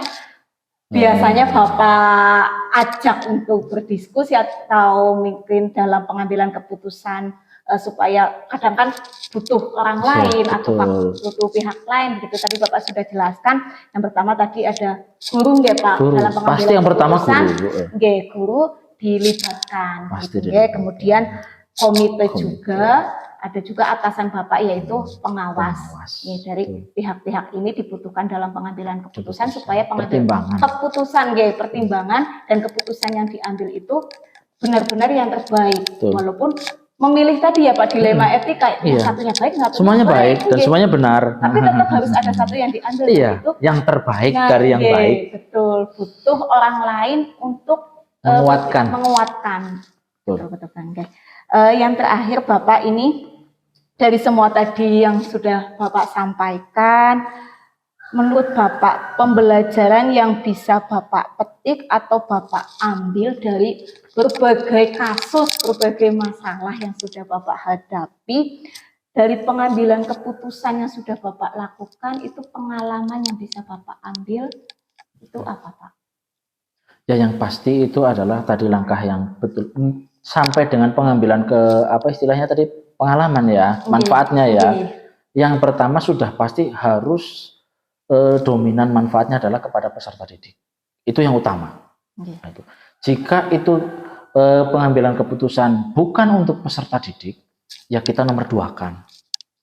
biasanya Bapak ajak untuk berdiskusi atau mungkin dalam pengambilan keputusan supaya kadang kan butuh orang lain atau butuh pihak lain begitu. Tadi Bapak sudah jelaskan. Yang pertama tadi ada guru nggih Pak dalam pengambilan pasti yang pertama keputusan. Guru dilibatkan. Gitu, kemudian komite juga. Ada juga atasan Bapak yaitu pengawas. Dari pihak-pihak ini dibutuhkan dalam pengambilan keputusan supaya pengambilan keputusan, pertimbangan dan keputusan yang diambil itu benar-benar yang terbaik. Walaupun memilih tadi ya Pak, dilema etika, yang Iya. satunya baik, yang satunya Semuanya baik dan Nggih. semuanya benar. Tapi tetap harus ada satu yang diambil Iya, dari itu. yang terbaik Nah, dari yang nggih, baik. betul. Butuh orang lain untuk Menguatkan. Betul, betul Bang. Yang terakhir Bapak, ini dari semua tadi yang sudah Bapak sampaikan, menurut Bapak pembelajaran yang bisa Bapak petik atau Bapak ambil dari berbagai kasus, berbagai masalah yang sudah Bapak hadapi, dari pengambilan keputusan yang sudah Bapak lakukan, itu pengalaman yang bisa Bapak ambil, itu apa Pak? Ya, yang pasti itu adalah tadi langkah yang betul sampai dengan pengambilan apa istilahnya tadi, pengalaman ya, manfaatnya ya. Yang pertama sudah pasti harus dominan manfaatnya adalah kepada peserta didik. Itu yang utama. Nah, itu. Jika itu pengambilan keputusan bukan untuk peserta didik, ya kita nomor 2-kan.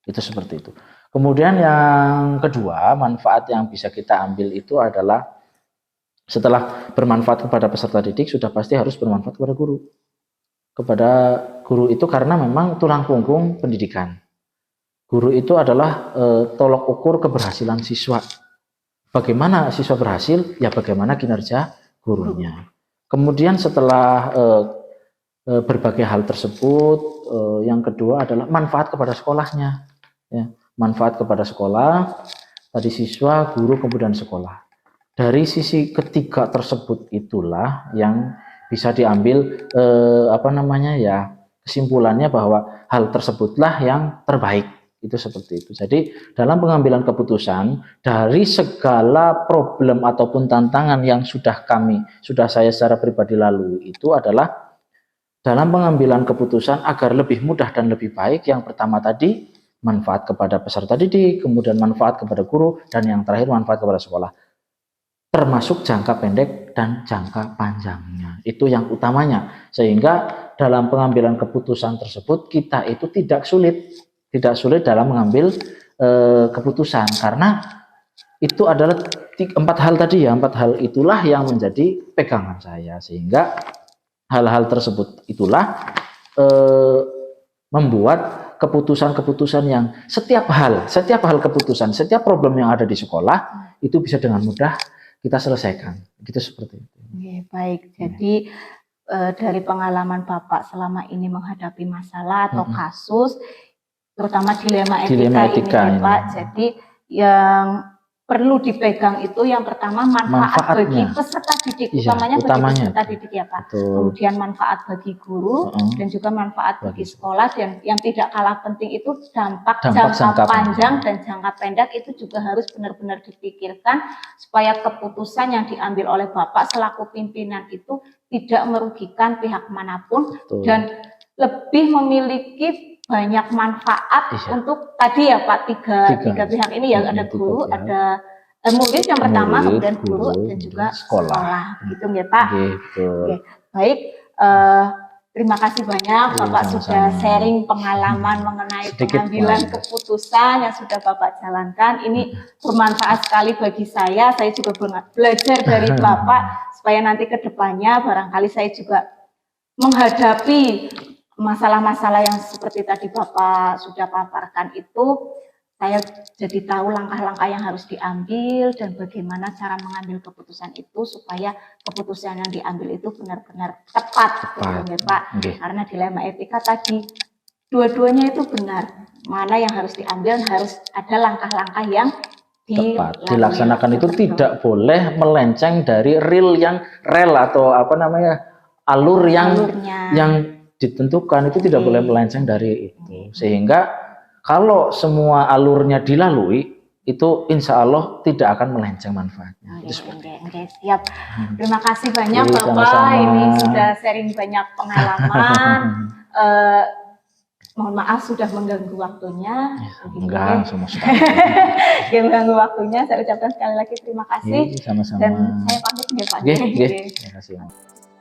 Itu seperti itu. Kemudian yang kedua, manfaat yang bisa kita ambil itu adalah setelah bermanfaat kepada peserta didik, sudah pasti harus bermanfaat kepada guru. Kepada guru itu karena memang tulang punggung pendidikan. Guru itu adalah tolok ukur keberhasilan siswa. Bagaimana siswa berhasil, ya bagaimana kinerja gurunya. Kemudian setelah berbagai hal tersebut, yang kedua adalah manfaat kepada sekolahnya. Ya, manfaat kepada sekolah, tadi siswa, guru, kemudian sekolah. Dari sisi ketiga tersebut itulah yang bisa diambil kesimpulannya bahwa hal tersebutlah yang terbaik. Itu seperti itu. Jadi dalam pengambilan keputusan dari segala problem ataupun tantangan yang sudah saya secara pribadi lalui, itu adalah dalam pengambilan keputusan agar lebih mudah dan lebih baik. Yang pertama tadi manfaat kepada peserta didik, kemudian manfaat kepada guru, dan yang terakhir manfaat kepada sekolah. Termasuk jangka pendek dan jangka panjangnya. Itu yang utamanya. Sehingga dalam pengambilan keputusan tersebut kita itu tidak sulit dalam mengambil keputusan, karena itu adalah 4 hal tadi ya. 4 hal itulah yang menjadi pegangan saya, sehingga hal-hal tersebut itulah membuat keputusan-keputusan yang setiap keputusan, setiap problem yang ada di sekolah itu bisa dengan mudah kita selesaikan. Gitu, seperti itu. Baik, jadi dari pengalaman Bapak selama ini menghadapi masalah atau kasus, terutama dilema etika ini Pak, jadi yang perlu dipegang itu yang pertama manfaat bagi peserta didik, utamanya bagi peserta didik ya Pak. Betul. Kemudian manfaat bagi guru dan juga manfaat bagi sekolah, dan yang tidak kalah penting itu dampak jangka panjang dan jangka pendek itu juga harus benar-benar dipikirkan supaya keputusan yang diambil oleh Bapak selaku pimpinan itu tidak merugikan pihak manapun. Betul. Dan lebih memiliki banyak manfaat untuk tadi ya Pak, tiga pihak ini ya, ada guru, ada murid yang pertama, kemudian guru dan juga sekolah. Gitu ya Pak. Baik, terima kasih banyak Bapak sudah sharing pengalaman mengenai pengambilan keputusan yang sudah Bapak jalankan. Ini bermanfaat sekali bagi saya juga belajar dari Bapak supaya nanti ke depannya barangkali saya juga menghadapi masalah-masalah yang seperti tadi Bapak sudah paparkan itu, saya jadi tahu langkah-langkah yang harus diambil dan bagaimana cara mengambil keputusan itu supaya keputusan yang diambil itu benar-benar tepat. Ya Pak. Karena dilema etika tadi, dua-duanya itu benar. Mana yang harus diambil, harus ada langkah-langkah yang tepat dilaksanakan. Itu tidak boleh melenceng dari rel atau alur yang ditentukan, itu tidak boleh melenceng dari itu. Sehingga kalau semua alurnya dilalui, itu insya Allah tidak akan melenceng manfaatnya. Siap. Terima kasih banyak Bapak. Sama-sama. Ini sudah sharing banyak pengalaman. Mohon maaf sudah mengganggu waktunya. Enggak, sama sekali. Mengganggu waktunya. Saya ucapkan sekali lagi terima kasih. Sama-sama. Dan saya pamit ya Pak. Terima kasih.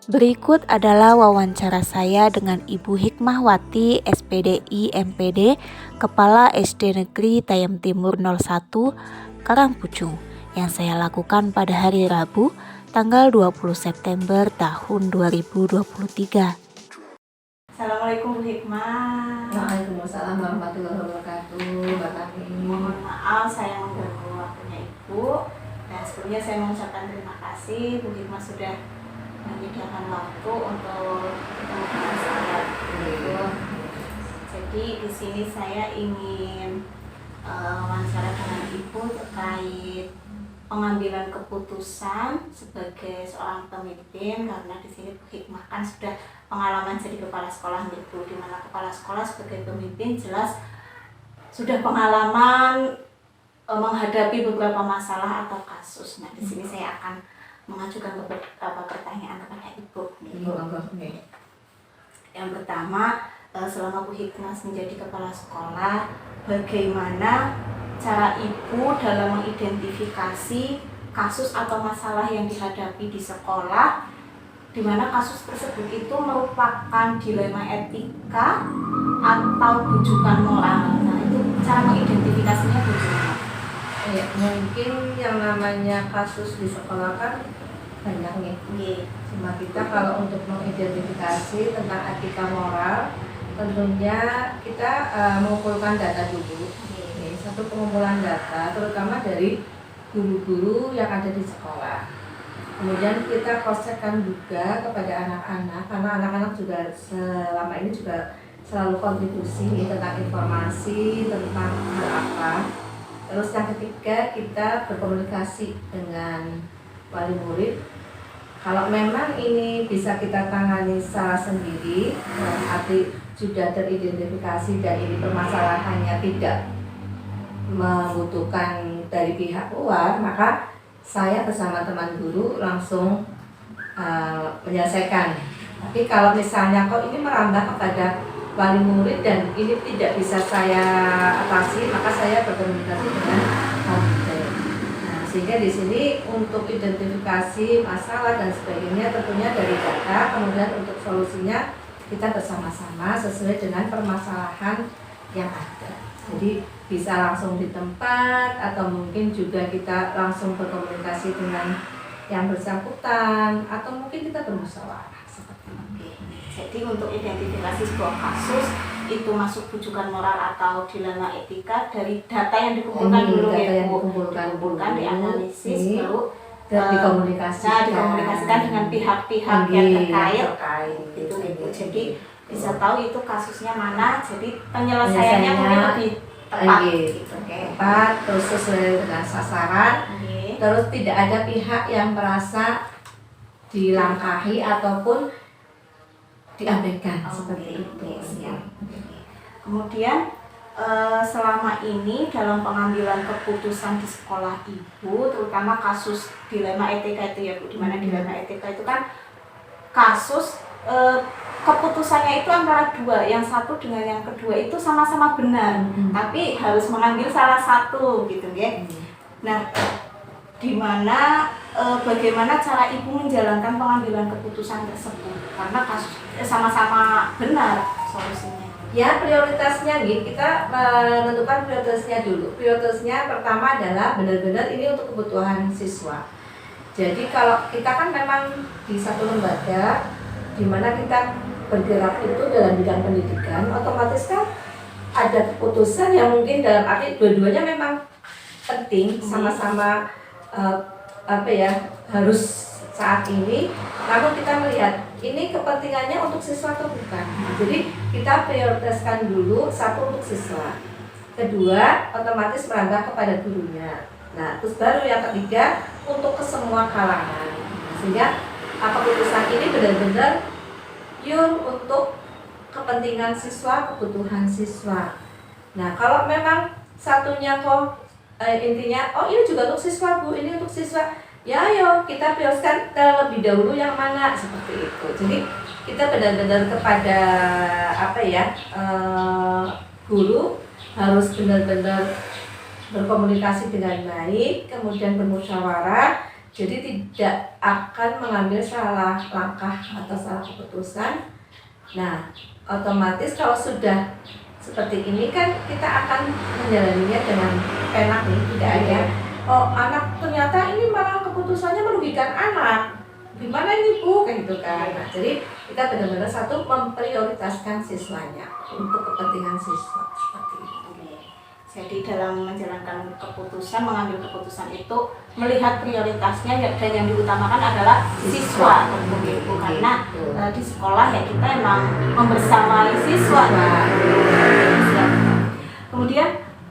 Berikut adalah wawancara saya dengan Ibu Hikmahwati, SPDI MPD, Kepala SD Negeri Tayam Timur 01, Karangpucung, yang saya lakukan pada hari Rabu, tanggal 20 September tahun 2023. Assalamualaikum Bu Hikmah. Waalaikumsalam warahmatullahi wabarakatuh, Mbak Kami. Mohon maaf saya mengganggu waktunya Ibu. Dan sebelumnya saya mengucapkan terima kasih Bu Hikmah sudah menyediakan waktu untuk ketemu dengan saya. Jadi di sini saya ingin wawancara dengan Ibu terkait pengambilan keputusan sebagai seorang pemimpin, karena di sini Bu Hikmah kan sudah pengalaman jadi kepala sekolah Bu, di mana kepala sekolah sebagai pemimpin jelas sudah pengalaman menghadapi beberapa masalah atau kasus. Nah, di sini saya akan mengajukan beberapa pertanyaan kepada Ibu. Yang pertama, selama Bu Hikmah menjadi kepala sekolah, bagaimana cara Ibu dalam mengidentifikasi kasus atau masalah yang dihadapi di sekolah, di mana kasus tersebut itu merupakan dilema etika atau bujukan moral? Nah, itu cara mengidentifikasinya bagaimana? Ya, mungkin yang namanya kasus di sekolah kan banyak nih. Cuma kita kalau untuk mengidentifikasi tentang etika moral, tentunya kita mengumpulkan data dulu. Satu pengumpulan data terutama dari guru-guru yang ada di sekolah. Kemudian kita cross-checkkan juga kepada anak-anak, karena anak-anak juga selama ini juga selalu kontribusi tentang informasi tentang hal apa. Terus yang ketiga, kita berkomunikasi dengan wali murid. Kalau memang ini bisa kita tangani secara sendiri, arti sudah teridentifikasi dan ini permasalahannya tidak membutuhkan dari pihak luar, maka saya bersama teman guru langsung menyelesaikan. Tapi kalau misalnya kok ini merambah kepada wali murid dan ini tidak bisa saya atasi, maka saya berkomunikasi dengan komite. Nah, sehingga di sini untuk identifikasi masalah dan sebagainya tentunya dari data, kemudian untuk solusinya kita bersama-sama sesuai dengan permasalahan yang ada. Jadi bisa langsung di tempat atau mungkin juga kita langsung berkomunikasi dengan yang bersangkutan atau mungkin kita bermusyawarah seperti itu. Jadi untuk identifikasi sebuah kasus itu masuk bujukan moral atau dilema etika dari data yang dikumpulkan dulu data ya yang Bu. dikumpulkan Dianalisis baru dan dikomunikasikan dengan pihak-pihak yang terkait. Itu Gitu. Jadi bisa tahu itu kasusnya mana, jadi penyelesaiannya mungkin lebih tepat. Gitu. Tepat, terus sesuai dengan sasaran. Terus tidak ada pihak yang merasa dilangkahi ataupun diabaikan seperti itu. Kemudian selama ini dalam pengambilan keputusan di sekolah Ibu, terutama kasus dilema etika itu ya Bu, di mana dilema etika itu kan kasus keputusannya itu antara dua, yang satu dengan yang kedua itu sama-sama benar, tapi harus mengambil salah satu gitu ya. Nah, di mana bagaimana cara Ibu menjalankan pengambilan keputusan tersebut, karena kasus sama-sama benar solusinya. Ya, prioritasnya nih, kita menentukan prioritasnya dulu. Prioritasnya pertama adalah benar-benar ini untuk kebutuhan siswa. Jadi kalau kita kan memang di satu lembaga di mana kita bergerak itu dalam bidang pendidikan, otomatis kan ada keputusan yang mungkin dalam arti dua-duanya memang penting, sama-sama harus saat ini. Namun kita melihat ini kepentingannya untuk siswa atau bukan. Jadi kita prioritaskan dulu satu untuk siswa, kedua otomatis merambah kepada gurunya. Nah, terus baru yang ketiga untuk ke semua kalangan. Sehingga keputusan ini benar-benar pure untuk kepentingan siswa, kebutuhan siswa. Nah, kalau memang satunya kok intinya, oh ini juga untuk siswa Bu, ini untuk siswa, ya ayo kita prioritaskan terlebih dahulu yang mana, seperti itu. Jadi kita benar-benar kepada guru harus benar-benar berkomunikasi dengan baik, kemudian bermusyawarah. Jadi tidak akan mengambil salah langkah atau salah keputusan. Nah, otomatis kalau sudah seperti ini kan kita akan menjalaninya dengan enak nih, tidak ada oh anak ternyata ini malah keputusannya merugikan anak, gimana ini Bu, kayak gitu kan. Nah, jadi kita benar-benar satu memprioritaskan siswanya untuk kepentingan siswa seperti itu. Jadi dalam menjalankan keputusan, mengambil keputusan itu melihat prioritasnya dan yang diutamakan adalah siswa tentu Ibu. Karena di sekolah ya kita emang membersamai siswa. Kemudian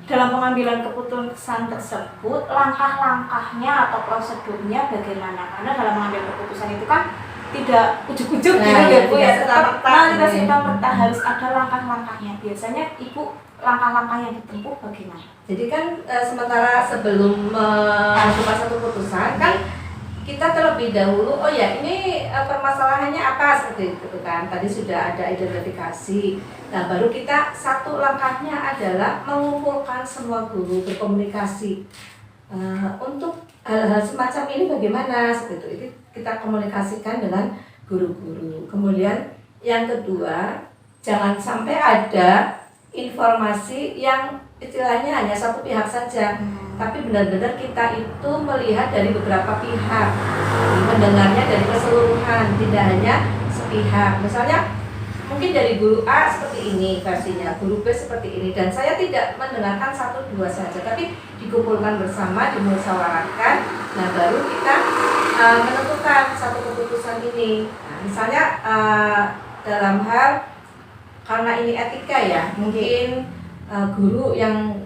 dalam pengambilan keputusan tersebut, langkah-langkahnya atau prosedurnya bagaimana? Karena dalam mengambil keputusan itu kan tidak ujuk-ujuk gitu ya Bu ya, tetap tidak serta-merta harus ada langkah-langkahnya. Biasanya Ibu langkah-langkah yang ditempuh bagaimana? Jadi kan sementara sebelum menentukan satu keputusan kan kita terlebih dahulu, oh ya ini permasalahannya apa seperti itu kan. Tadi sudah ada identifikasi. Nah baru kita satu langkahnya adalah mengumpulkan semua guru berkomunikasi untuk hal-hal semacam ini bagaimana seperti itu. Itu kita komunikasikan dengan guru-guru. Kemudian yang kedua, jangan sampai ada informasi yang istilahnya hanya satu pihak saja, tapi benar-benar kita itu melihat dari beberapa pihak, mendengarnya dari keseluruhan, tidak hanya sepihak. Misalnya mungkin dari guru A seperti ini versinya, guru B seperti ini, dan saya tidak mendengarkan satu dua saja, tapi dikumpulkan bersama, dimusyawarahkan. Nah baru kita menentukan satu keputusan ini. Nah, misalnya dalam hal karena ini etika ya, mungkin guru yang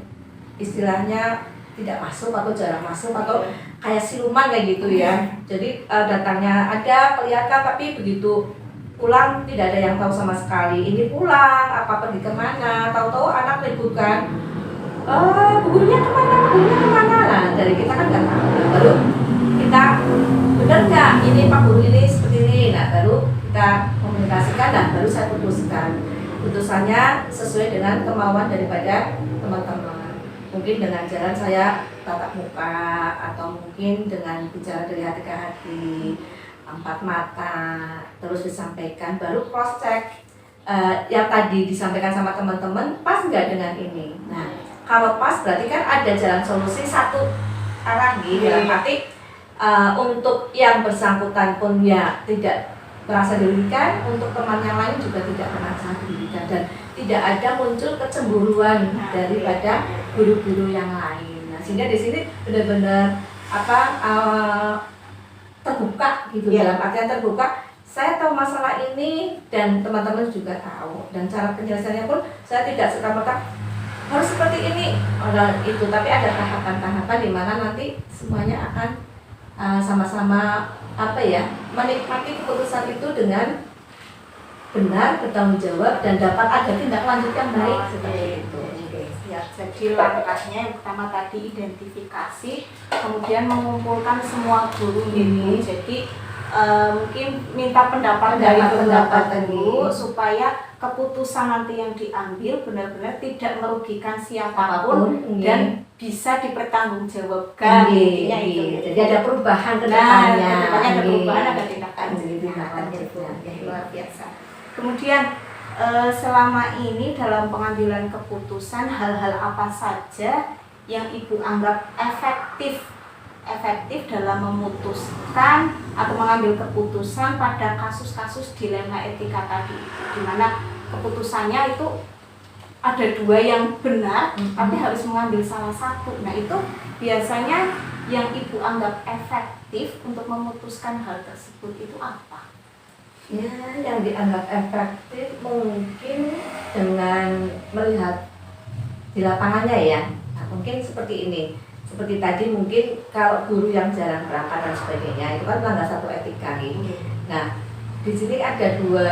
istilahnya tidak masuk atau jarang masuk atau kayak siluman kayak gitu ya. Jadi datangnya ada kelihatan tapi begitu pulang tidak ada yang tahu sama sekali. Ini pulang apa pergi kemana? Tahu-tahu anak ributkan, gurunya kemana? Nah dari kita kan nggak tahu. Nah, baru kita benar nggak ini Pak Guru ini seperti ini. Nah baru kita komunikasikan dan baru saya putuskan. Putusannya sesuai dengan kemauan daripada teman-teman. Mungkin dengan jalan saya tatap muka atau mungkin dengan bicara dari hati ke hati, empat mata, terus disampaikan, baru cross check yang tadi disampaikan sama teman-teman pas nggak dengan ini. Nah kalau pas berarti kan ada jalan solusi satu arah gitu. Dalam arti untuk yang bersangkutan pun ya tidak merasa dirugikan, untuk teman yang lain juga tidak merasa dirugikan, dan tidak ada muncul kecemburuan daripada guru-guru yang lain. Nah, sehingga di sini benar-benar terbuka gitu, dalam artian terbuka. Saya tahu masalah ini dan teman-teman juga tahu, dan cara penyelesaiannya pun saya tidak serta-merta harus seperti ini itu, tapi ada tahapan-tahapan di mana nanti semuanya akan sama-sama menikmati keputusan itu dengan benar, bertanggung jawab, dan dapat ada tindak lanjut yang baik seperti itu. Ya, jadi langkahnya yang pertama tadi identifikasi, kemudian mengumpulkan semua guru ini. Jadi mungkin minta pendapat dari beberapa guru supaya keputusan nanti yang diambil benar-benar tidak merugikan siapapun dan bisa dipertanggungjawabkan. Jadi ada perubahan ke depannya. Ada perubahan, ada tindakan luar biasa. Kemudian selama ini dalam pengambilan keputusan, hal-hal apa saja yang Ibu anggap efektif dalam memutuskan atau mengambil keputusan pada kasus-kasus dilema etika tadi, di mana keputusannya itu ada dua yang benar, tapi harus mengambil salah satu. Nah itu biasanya yang Ibu anggap efektif untuk memutuskan hal tersebut itu apa? Ya, yang dianggap efektif mungkin dengan melihat di lapangannya ya. Nah, mungkin seperti ini. Seperti tadi mungkin kalau guru yang jarang berangkat dan sebagainya itu kan melanggar satu etika gitu. Nah, di sini ada dua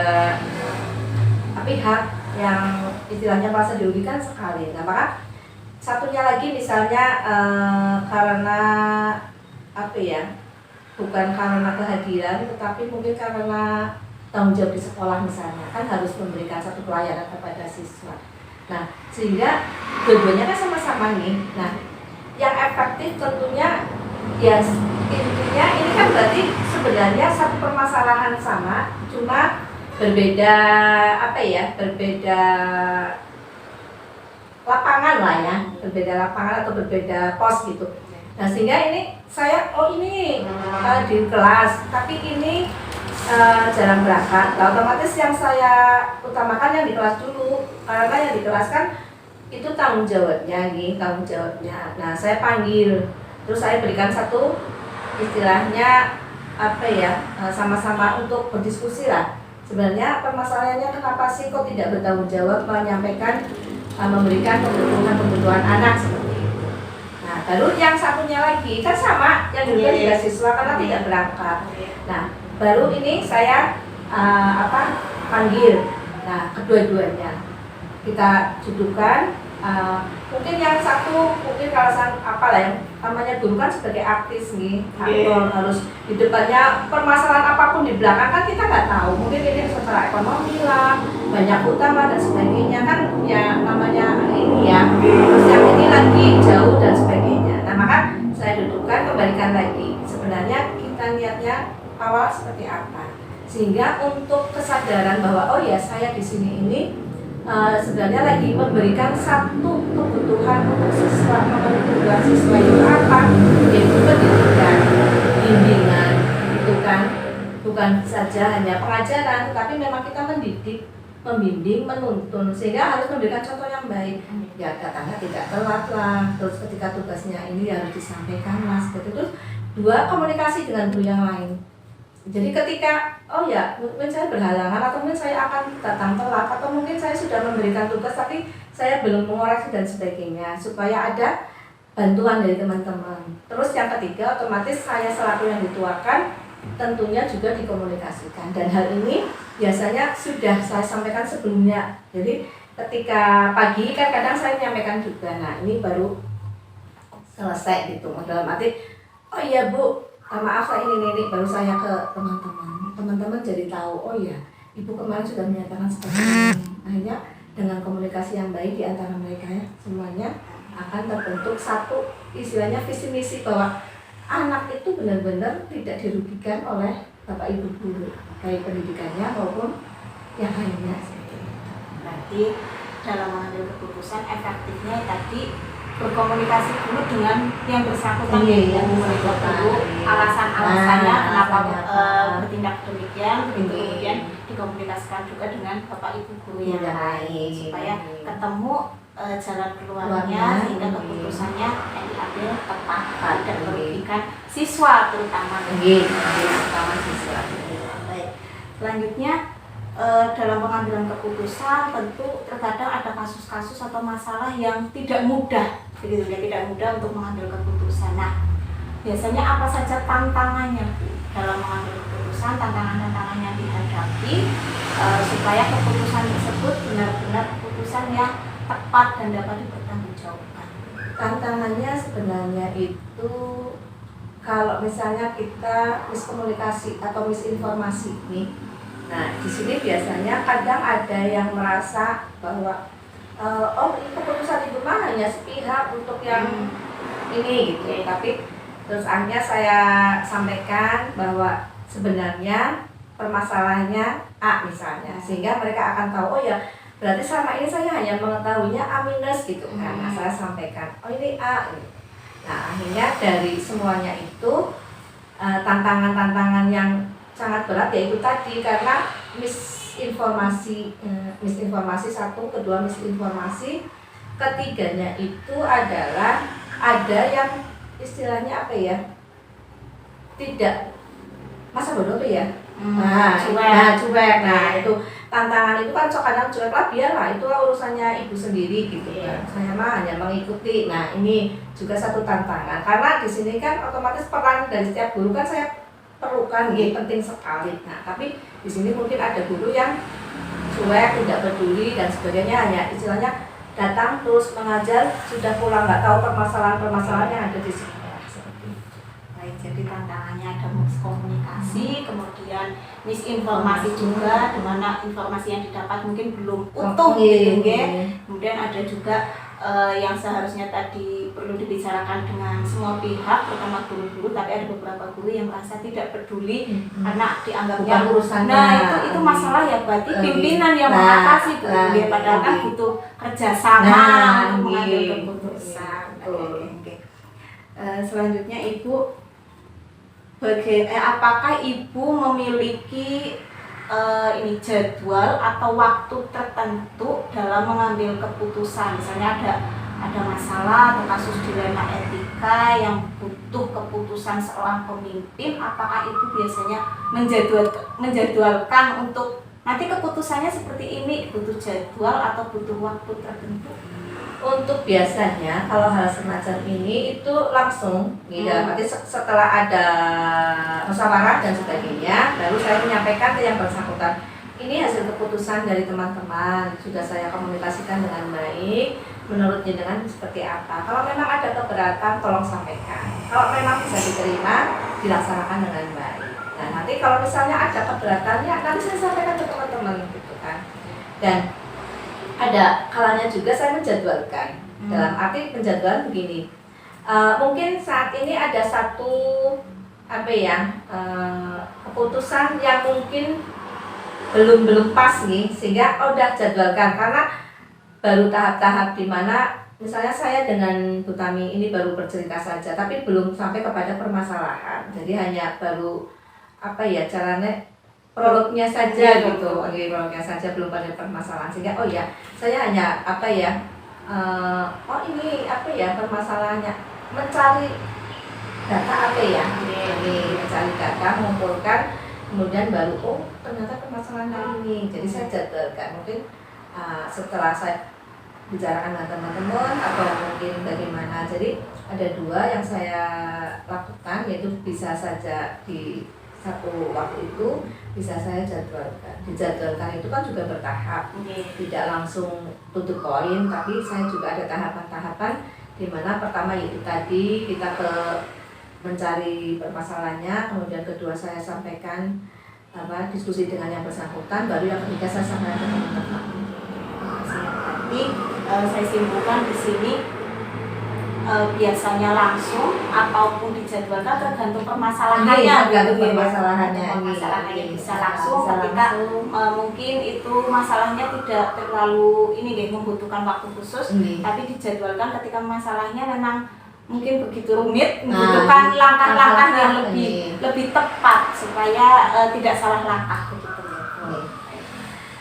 pihak yang istilahnya merasa dirugikan sekali. Nah, maka satunya lagi misalnya karena bukan karena kehadiran, tetapi mungkin karena tanggung jawab di sekolah misalnya, kan harus memberikan satu pelayanan kepada siswa. Nah, sehingga dua-duanya kan sama-sama nih. Nah, yang efektif tentunya ya intinya ini kan berarti sebenarnya satu permasalahan sama, cuma berbeda berbeda lapangan lah ya, berbeda lapangan atau berbeda pos gitu. Nah sehingga ini saya ini di kelas, tapi ini jarang berangkat. Nah, otomatis yang saya utamakan yang di kelas dulu, karena yang di kelas kan itu tanggung jawabnya, tanggung jawabnya. Nah, saya panggil, terus saya berikan satu istilahnya apa ya, sama-sama untuk berdiskusi lah. Sebenarnya permasalahannya kenapa sih kok tidak bertanggung jawab menyampaikan, memberikan kebutuhan anak seperti itu. Nah, baru yang satunya lagi kan sama, yang juga juga siswa karena tidak berangkat. Nah, baru ini saya panggil. Nah, kedua-duanya kita dudukkan, mungkin yang satu mungkin alasan apalah yang namanya guru kan sebagai artis nih, aktor harus di depannya permasalahan apapun di belakang kan kita nggak tahu, mungkin ini secara ekonomi lah, banyak utama dan sebagainya kan ya namanya ini ya, terus yang ini lagi jauh dan sebagainya. Nah, maka saya dudukkan, kembalikan lagi sebenarnya kita niatnya awal seperti apa, sehingga untuk kesadaran bahwa oh ya saya di sini ini sebenarnya lagi memberikan satu kebutuhan untuk siswa, memenuhi kebutuhan siswa itu apa? Yaitu pendidikan, bimbingan, itu kan bukan saja hanya pengajaran, tapi memang kita mendidik, membimbing, menuntun, sehingga harus memberikan contoh yang baik. Ya datangnya tidak telat lah, terus ketika tugasnya ini harus disampaikan lah, seperti itu. Dua, komunikasi dengan guru yang lain. Jadi ketika, oh ya mungkin saya berhalangan atau mungkin saya akan datang telat atau mungkin saya sudah memberikan tugas tapi saya belum mengoreksi dan sebagainya, supaya ada bantuan dari teman-teman. Terus yang ketiga, otomatis saya selaku yang dituakan tentunya juga dikomunikasikan, dan hal ini biasanya sudah saya sampaikan sebelumnya. Jadi ketika pagi kan kadang saya menyampaikan juga, nah ini baru selesai gitu, dalam arti oh iya Bu, maaf saya ini baru saya ke teman-teman jadi tahu, oh ya ibu kemarin sudah menyatakan seperti ini. Akhirnya dengan komunikasi yang baik di antara mereka ya, semuanya akan terbentuk satu istilahnya visi misi bahwa anak itu benar-benar tidak dirugikan oleh bapak ibu guru, baik pendidikannya maupun yang lainnya. Berarti dalam mengambil keputusan efektifnya tadi berkomunikasi dulu dengan yang bersangkutan, yang mereka dulu alasan-alasannya kenapa bertindak demikian, kemudian dikomunikasikan juga dengan bapak ibu guru yang lain supaya ketemu jalan keluarnya, sehingga keputusannya yang diambil tepat dan merugikan siswa terutama siswa. Baik, selanjutnya dalam pengambilan keputusan tentu terkadang ada kasus-kasus atau masalah yang tidak mudah, begitu ya, tidak mudah untuk mengambil keputusan. Nah, biasanya apa saja tantangannya dalam mengambil keputusan, tantangan-tantangan yang dihadapi supaya keputusan tersebut benar-benar keputusan yang tepat dan dapat dipertanggungjawabkan. Tantangannya sebenarnya itu kalau misalnya kita miskomunikasi atau misinformasi nih. Nah, di sini biasanya kadang ada yang merasa bahwa oh keputusan ibu mah hanya sepihak untuk yang ini gitu. Tapi terus akhirnya saya sampaikan bahwa sebenarnya permasalahannya A misalnya, sehingga mereka akan tahu oh ya berarti selama ini saya hanya mengetahuinya A minus gitu kan. Nah, saya sampaikan oh ini A. Nah, akhirnya dari semuanya itu tantangan-tantangan yang sangat berat yaitu tadi karena misinformasi satu, kedua misinformasi, ketiganya itu adalah ada yang istilahnya apa ya, tidak masa bodoh tuh ya, cuek. Nah itu tantangan itu kan kadang cuek lah, biarlah itu urusannya ibu sendiri gitu kan, saya mah hanya mengikuti. Nah ini juga satu tantangan karena di sini kan otomatis peran dari setiap guru kan saya perlukan, penting sekali. Nah, tapi di sini mungkin ada guru yang cuek, tidak peduli dan sebagainya, hanya istilahnya datang terus mengajar, sudah pulang nggak tahu permasalahan yang ada di sini. Baik, jadi tantangannya ada miskomunikasi, kemudian misinformasi juga, di mana informasi yang didapat mungkin belum utuh, gitu, kemudian ada juga yang seharusnya tadi perlu dibicarakan dengan semua pihak, terutama guru-guru, tapi ada beberapa guru yang merasa tidak peduli karena dianggapnya urusannya. Nah itu masalah ya, berarti pimpinan yang mengatasi itu, padahal kan butuh kerjasama untuk mengambil keputusan. Selanjutnya Ibu apakah ibu memiliki ini jadwal atau waktu tertentu dalam mengambil keputusan? Misalnya ada masalah atau kasus dilema etika yang butuh keputusan seorang pemimpin, apakah itu biasanya menjadwalkan untuk nanti keputusannya seperti ini, butuh jadwal atau butuh waktu tertentu? Untuk biasanya kalau hal semacam ini itu langsung berarti setelah ada musyawarah dan sebagainya, baru saya menyampaikan ke yang bersangkutan, ini hasil keputusan dari teman-teman, sudah saya komunikasikan dengan baik, menurut jenengan seperti apa. Kalau memang ada keberatan tolong sampaikan, kalau memang bisa diterima dilaksanakan dengan baik. Nah nanti kalau misalnya ada keberatannya nanti saya sampaikan ke teman-teman gitu kan. Dan ada kalanya juga saya menjadwalkan, dalam arti penjadwalan begini, mungkin saat ini ada satu keputusan yang mungkin belum pas nih, sehingga udah jadwalkan karena baru tahap-tahap di mana misalnya saya dengan Bu Tami ini baru bercerita saja, tapi belum sampai kepada permasalahan, jadi hanya baru caranya prolognya saja gitu, prolognya saja belum pada permasalahan, sehingga saya hanya permasalahannya mencari data mencari data, mengumpulkan, kemudian baru ternyata permasalahan ini, jadi saya jadwalkan mungkin setelah saya bicarakan dengan teman-teman atau mungkin bagaimana. Jadi ada dua yang saya lakukan, yaitu bisa saja di satu waktu itu bisa saya jadwalkan. Dijadwalkan itu kan juga bertahap, tidak langsung tutup poin, tapi saya juga ada tahapan-tahapan di mana pertama yaitu tadi kita mencari permasalahannya, kemudian kedua saya sampaikan diskusi dengan yang bersangkutan, baru yang ketiga saya sampaikan ke teman-teman. Jadi saya simpulkan di sini biasanya langsung ataupun dijadwalkan tergantung permasalahannya. Permasalahannya bisa langsung ketika mungkin itu masalahnya tidak terlalu membutuhkan waktu khusus, tapi dijadwalkan ketika masalahnya memang mungkin begitu rumit, membutuhkan langkah-langkah yang lebih tepat supaya tidak salah langkah begitu.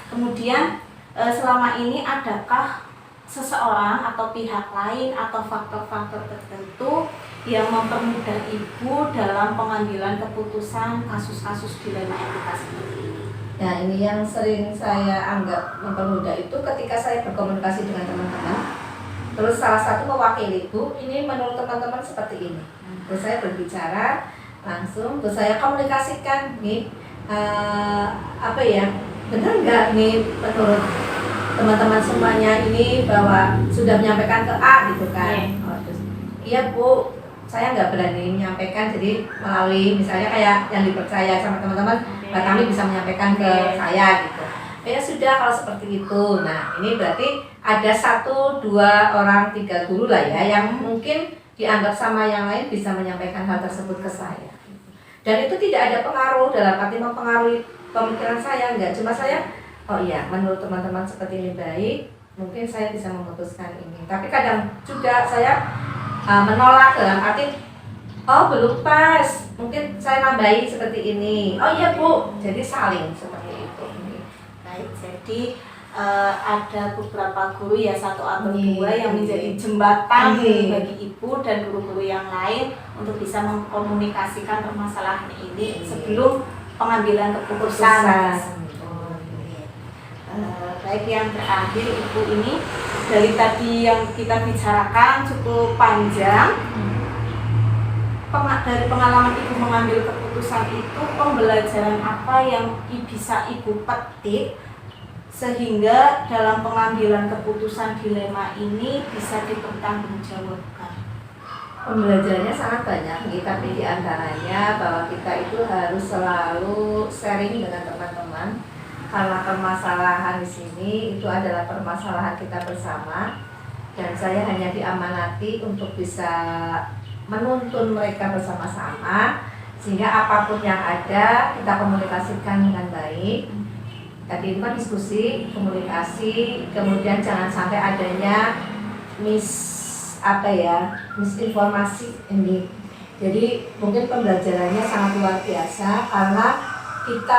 Kemudian selama ini adakah seseorang atau pihak lain atau faktor-faktor tertentu yang mempermudah ibu dalam pengambilan keputusan kasus-kasus dilema etika seperti ini? Nah, ini yang sering saya anggap mempermudah itu ketika saya berkomunikasi dengan teman-teman, terus salah satu mewakili, Bu, ini menurut teman-teman seperti ini. Terus saya berbicara langsung, terus saya komunikasikan nih, benar nggak nih menurut teman-teman semuanya ini bahwa sudah menyampaikan ke A gitu kan. Terus, iya Bu, saya nggak berani menyampaikan, jadi melalui misalnya kayak yang dipercaya sama teman-teman, Mbak Tami bisa menyampaikan ke saya gitu. Ya sudah kalau seperti itu. Nah ini berarti ada 1, 2 orang, 3 guru lah ya yang mungkin dianggap sama yang lain bisa menyampaikan hal tersebut ke saya. Dan itu tidak ada pengaruh dalam arti mempengaruhi pemikiran saya, enggak, cuma saya menurut teman-teman seperti ini baik, mungkin saya bisa memutuskan ini. Tapi kadang juga saya menolak dalam arti belum pas, mungkin saya nambahi seperti ini. Oh iya Bu, jadi saling seperti itu. Baik, jadi ada beberapa guru ya, 1 atau 2 yang menjadi jembatan bagi ibu dan guru-guru yang lain untuk bisa mengkomunikasikan permasalahan ini sebelum pengambilan keputusan. Baik, yang terakhir Ibu, ini dari tadi yang kita bicarakan cukup panjang, dari pengalaman Ibu mengambil keputusan itu, pembelajaran apa yang bisa Ibu petik sehingga dalam pengambilan keputusan dilema ini bisa dipertanggungjawabkan? Pembelajarannya sangat banyak, tapi diantaranya bahwa kita itu harus selalu sharing dengan teman-teman. Karena permasalahan di sini itu adalah permasalahan kita bersama, dan saya hanya diamanati untuk bisa menuntun mereka bersama-sama sehingga apapun yang ada kita komunikasikan dengan baik. Tadi itu kan diskusi, komunikasi, kemudian jangan sampai adanya misinformasi ini. Jadi mungkin pembelajarannya sangat luar biasa karena kita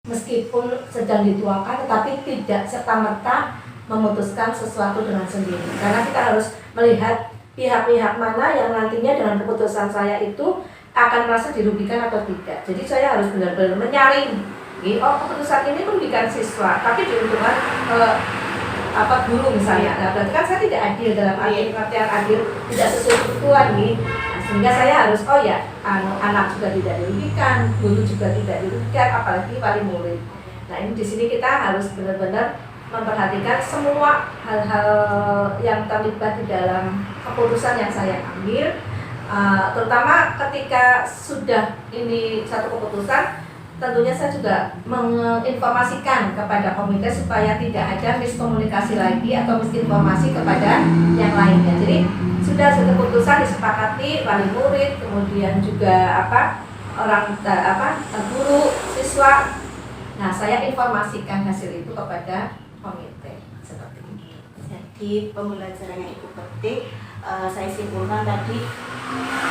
meskipun sedang dituakan tetapi tidak serta-merta memutuskan sesuatu dengan sendiri. Karena kita harus melihat pihak-pihak mana yang nantinya dengan keputusan saya itu akan merasa dirugikan atau tidak. Jadi saya harus benar-benar menyaring. Oh, keputusan ini merugikan siswa, tapi diuntungkan guru misalnya. Nah, berarti kan saya tidak adil dalam artian adil, tidak sesuai kebutuhan nih. Nah, sehingga saya harus anak juga tidak dirugikan, guru juga tidak dirugikan, apalagi wali murid. Nah, ini di sini kita harus benar-benar memperhatikan semua hal-hal yang terlibat di dalam keputusan yang saya ambil, terutama ketika sudah ini satu keputusan. Tentunya saya juga menginformasikan kepada komite supaya tidak ada miskomunikasi lagi atau misinformasi kepada yang lainnya. Jadi sudah satu keputusan disepakati wali murid, kemudian juga guru, siswa. Nah, saya informasikan hasil itu kepada komite seperti ini. Jadi pembelajaran yang Ibu petik, saya simpulkan tadi,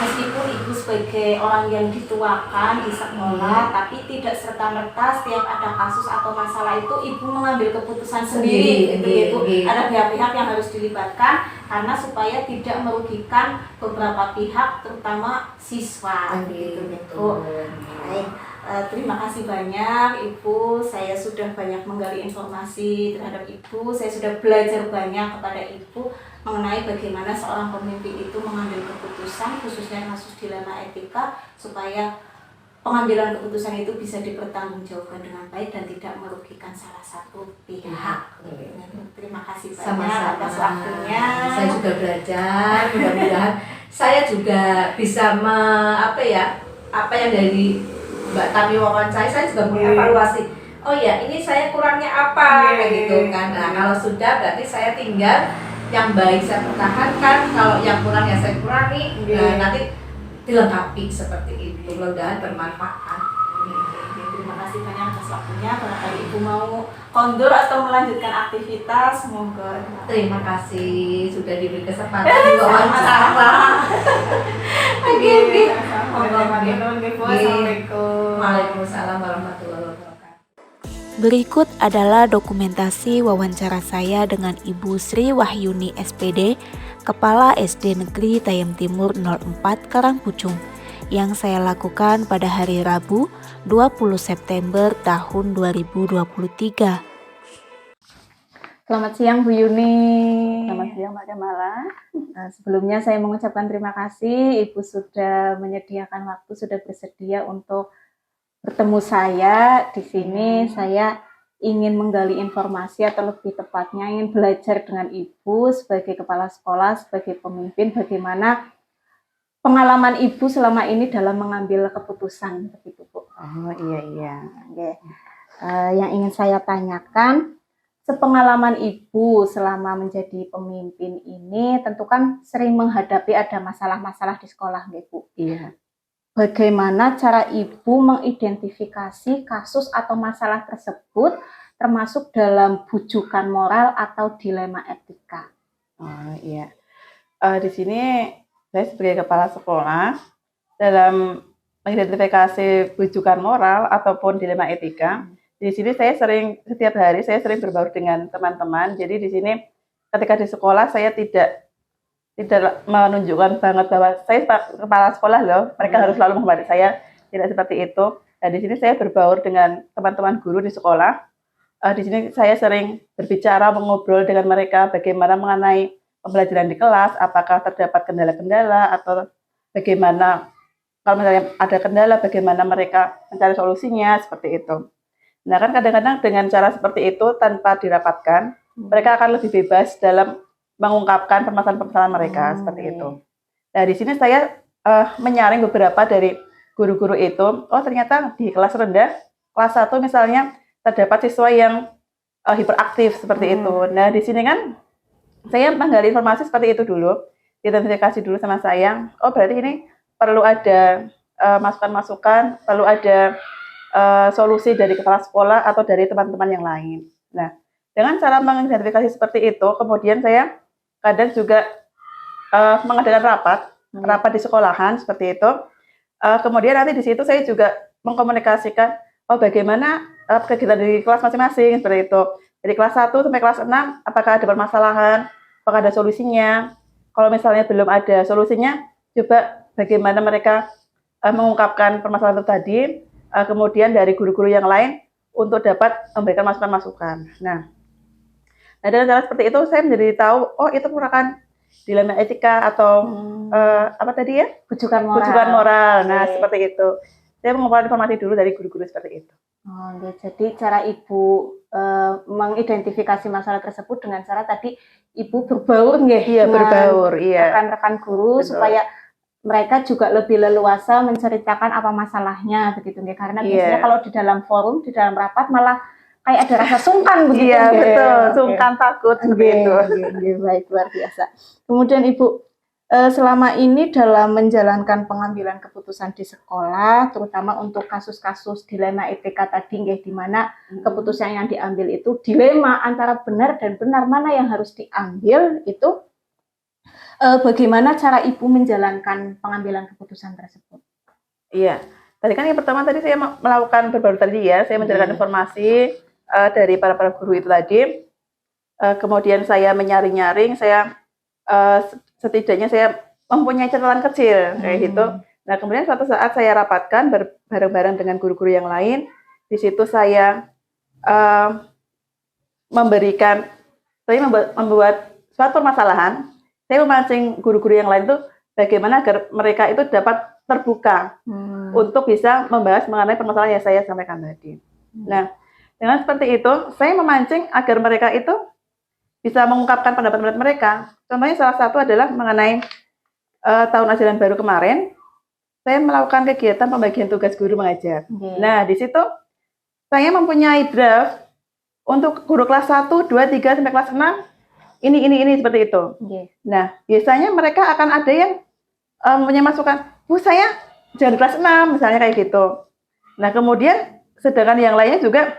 meskipun Ibu sebagai orang yang dituakan di sekolah, tapi tidak serta-merta setiap ada kasus atau masalah itu Ibu mengambil keputusan sendiri, gitu. Ada pihak-pihak yang harus dilibatkan karena supaya tidak merugikan beberapa pihak, terutama siswa, gitu. Baik. Terima kasih banyak Ibu, saya sudah banyak menggali informasi terhadap Ibu, saya sudah belajar banyak kepada Ibu mengenai bagaimana seorang pemimpin itu mengambil keputusan, khususnya kasus dilema etika, supaya pengambilan keputusan itu bisa dipertanggungjawabkan dengan baik dan tidak merugikan salah satu pihak. Terima kasih banyak atas waktunya. Saya juga belajar, mudah-mudahan saya juga bisa apa yang dari Mbak Tami wawancara, saya juga mengevaluasi. Oh ya, ini saya kurangnya apa, kayak gitu kan. Nah, kalau sudah berarti saya tinggal yang baik saya pertahankan, kalau yang kurang ya saya kurangi. Nah, nanti dilengkapi seperti itu. Mudah-mudahan bermanfaat. Terima kasih banyak atas waktunya. Barangkali Ibu mau kondur atau melanjutkan aktivitas, monggo. Terima kasih sudah diberi kesempatan diwawancara. Oke. Assalamualaikum. Waalaikumsalam warahmatullahi wabarakatuh. Berikut adalah dokumentasi wawancara saya dengan Ibu Sri Wahyuni SPD, Kepala SD Negeri Tayem Timur 04 Karangpucung, yang saya lakukan pada hari Rabu 20 September tahun 2023. Selamat siang Bu Yuni. Selamat siang Mbak Kamala. Sebelumnya saya mengucapkan terima kasih Ibu sudah menyediakan waktu, sudah bersedia untuk bertemu saya di sini. Saya ingin menggali informasi atau lebih tepatnya ingin belajar dengan Ibu sebagai kepala sekolah, sebagai pemimpin, bagaimana pengalaman Ibu selama ini dalam mengambil keputusan, begitu Bu. Oh iya. Okay. Yang ingin saya tanyakan, sepengalaman Ibu selama menjadi pemimpin ini tentu kan sering menghadapi ada masalah-masalah di sekolah, Bu. Iya. Bagaimana cara Ibu mengidentifikasi kasus atau masalah tersebut termasuk dalam bujukan moral atau dilema etika? Oh iya. Di sini saya sebagai kepala sekolah dalam mengidentifikasi bujukan moral ataupun dilema etika. Di sini setiap hari saya sering berbaur dengan teman-teman. Jadi di sini ketika di sekolah saya tidak menunjukkan banget bahwa saya kepala sekolah loh, mereka harus selalu menghormati saya, tidak seperti itu. Nah, di sini saya berbaur dengan teman-teman guru di sekolah. Di sini saya sering berbicara, mengobrol dengan mereka bagaimana mengenai pembelajaran di kelas, apakah terdapat kendala-kendala atau bagaimana kalau misalnya ada kendala, bagaimana mereka mencari solusinya, seperti itu. Nah kan kadang-kadang dengan cara seperti itu tanpa dirapatkan, mereka akan lebih bebas dalam mengungkapkan permasalahan-permasalahan mereka, seperti itu. Nah di sini saya menyaring beberapa dari guru-guru itu. Oh ternyata di kelas rendah, kelas 1 misalnya terdapat siswa yang hiperaktif seperti itu. Nah di sini kan saya menggali informasi seperti itu dulu, identifikasi dulu sama saya. Oh berarti ini perlu ada masukan-masukan, perlu ada solusi dari kepala sekolah atau dari teman-teman yang lain. Nah, dengan cara mengidentifikasi seperti itu, kemudian saya kadang juga mengadakan rapat di sekolahan seperti itu. Kemudian nanti di situ saya juga mengkomunikasikan bagaimana kegiatan di kelas masing-masing seperti itu. Dari kelas 1 sampai kelas 6 apakah ada permasalahan, apakah ada solusinya. Kalau misalnya belum ada solusinya, coba bagaimana mereka mengungkapkan permasalahan itu tadi, kemudian dari guru-guru yang lain untuk dapat memberikan masukan-masukan. Nah, dengan cara seperti itu saya menjadi tahu, itu merupakan dilema etika atau apa tadi ya? Bujukan moral. Bujukan moral. Nah, seperti itu. Saya mengumpulkan informasi dulu dari guru-guru seperti itu. Oh, jadi cara Ibu mengidentifikasi masalah tersebut dengan cara tadi Ibu berbaur nggih? Iya, berbaur, iya. Rekan-rekan guru. Betul. Supaya mereka juga lebih leluasa menceritakan apa masalahnya begitu nggih. Karena biasanya kalau di dalam forum, di dalam rapat malah kayak ada rasa sungkan begitu. Iya, betul. Sungkan, takut seperti itu. Baik, luar biasa. Kemudian Ibu, selama ini dalam menjalankan pengambilan keputusan di sekolah, terutama untuk kasus-kasus dilema etika tadi nggih, di mana keputusan yang diambil itu dilema antara benar dan benar, mana yang harus diambil itu, bagaimana cara Ibu menjalankan pengambilan keputusan tersebut? Iya, tadi kan yang pertama tadi saya melakukan berbaru tadi ya, saya menjalankan informasi dari para guru itu tadi, kemudian saya menyaring-nyaring, saya setidaknya saya mempunyai catatan kecil kayak gitu. Nah, kemudian suatu saat saya rapatkan bareng-bareng dengan guru-guru yang lain. Di situ saya membuat suatu permasalahan. Saya memancing guru-guru yang lain itu bagaimana agar mereka itu dapat terbuka untuk bisa membahas mengenai permasalahan yang saya sampaikan tadi. Nah, dengan seperti itu, saya memancing agar mereka itu bisa mengungkapkan pendapat-pendapat mereka. Contohnya salah satu adalah mengenai tahun ajaran baru kemarin, saya melakukan kegiatan pembagian tugas guru mengajar. Nah, di situ saya mempunyai draft untuk guru kelas 1, 2, 3 sampai kelas 6. Ini seperti itu. Nah, biasanya mereka akan ada yang mempunyai masukan, "Bu, saya jangan kelas 6," misalnya kayak gitu. Nah, kemudian sedangkan yang lainnya juga,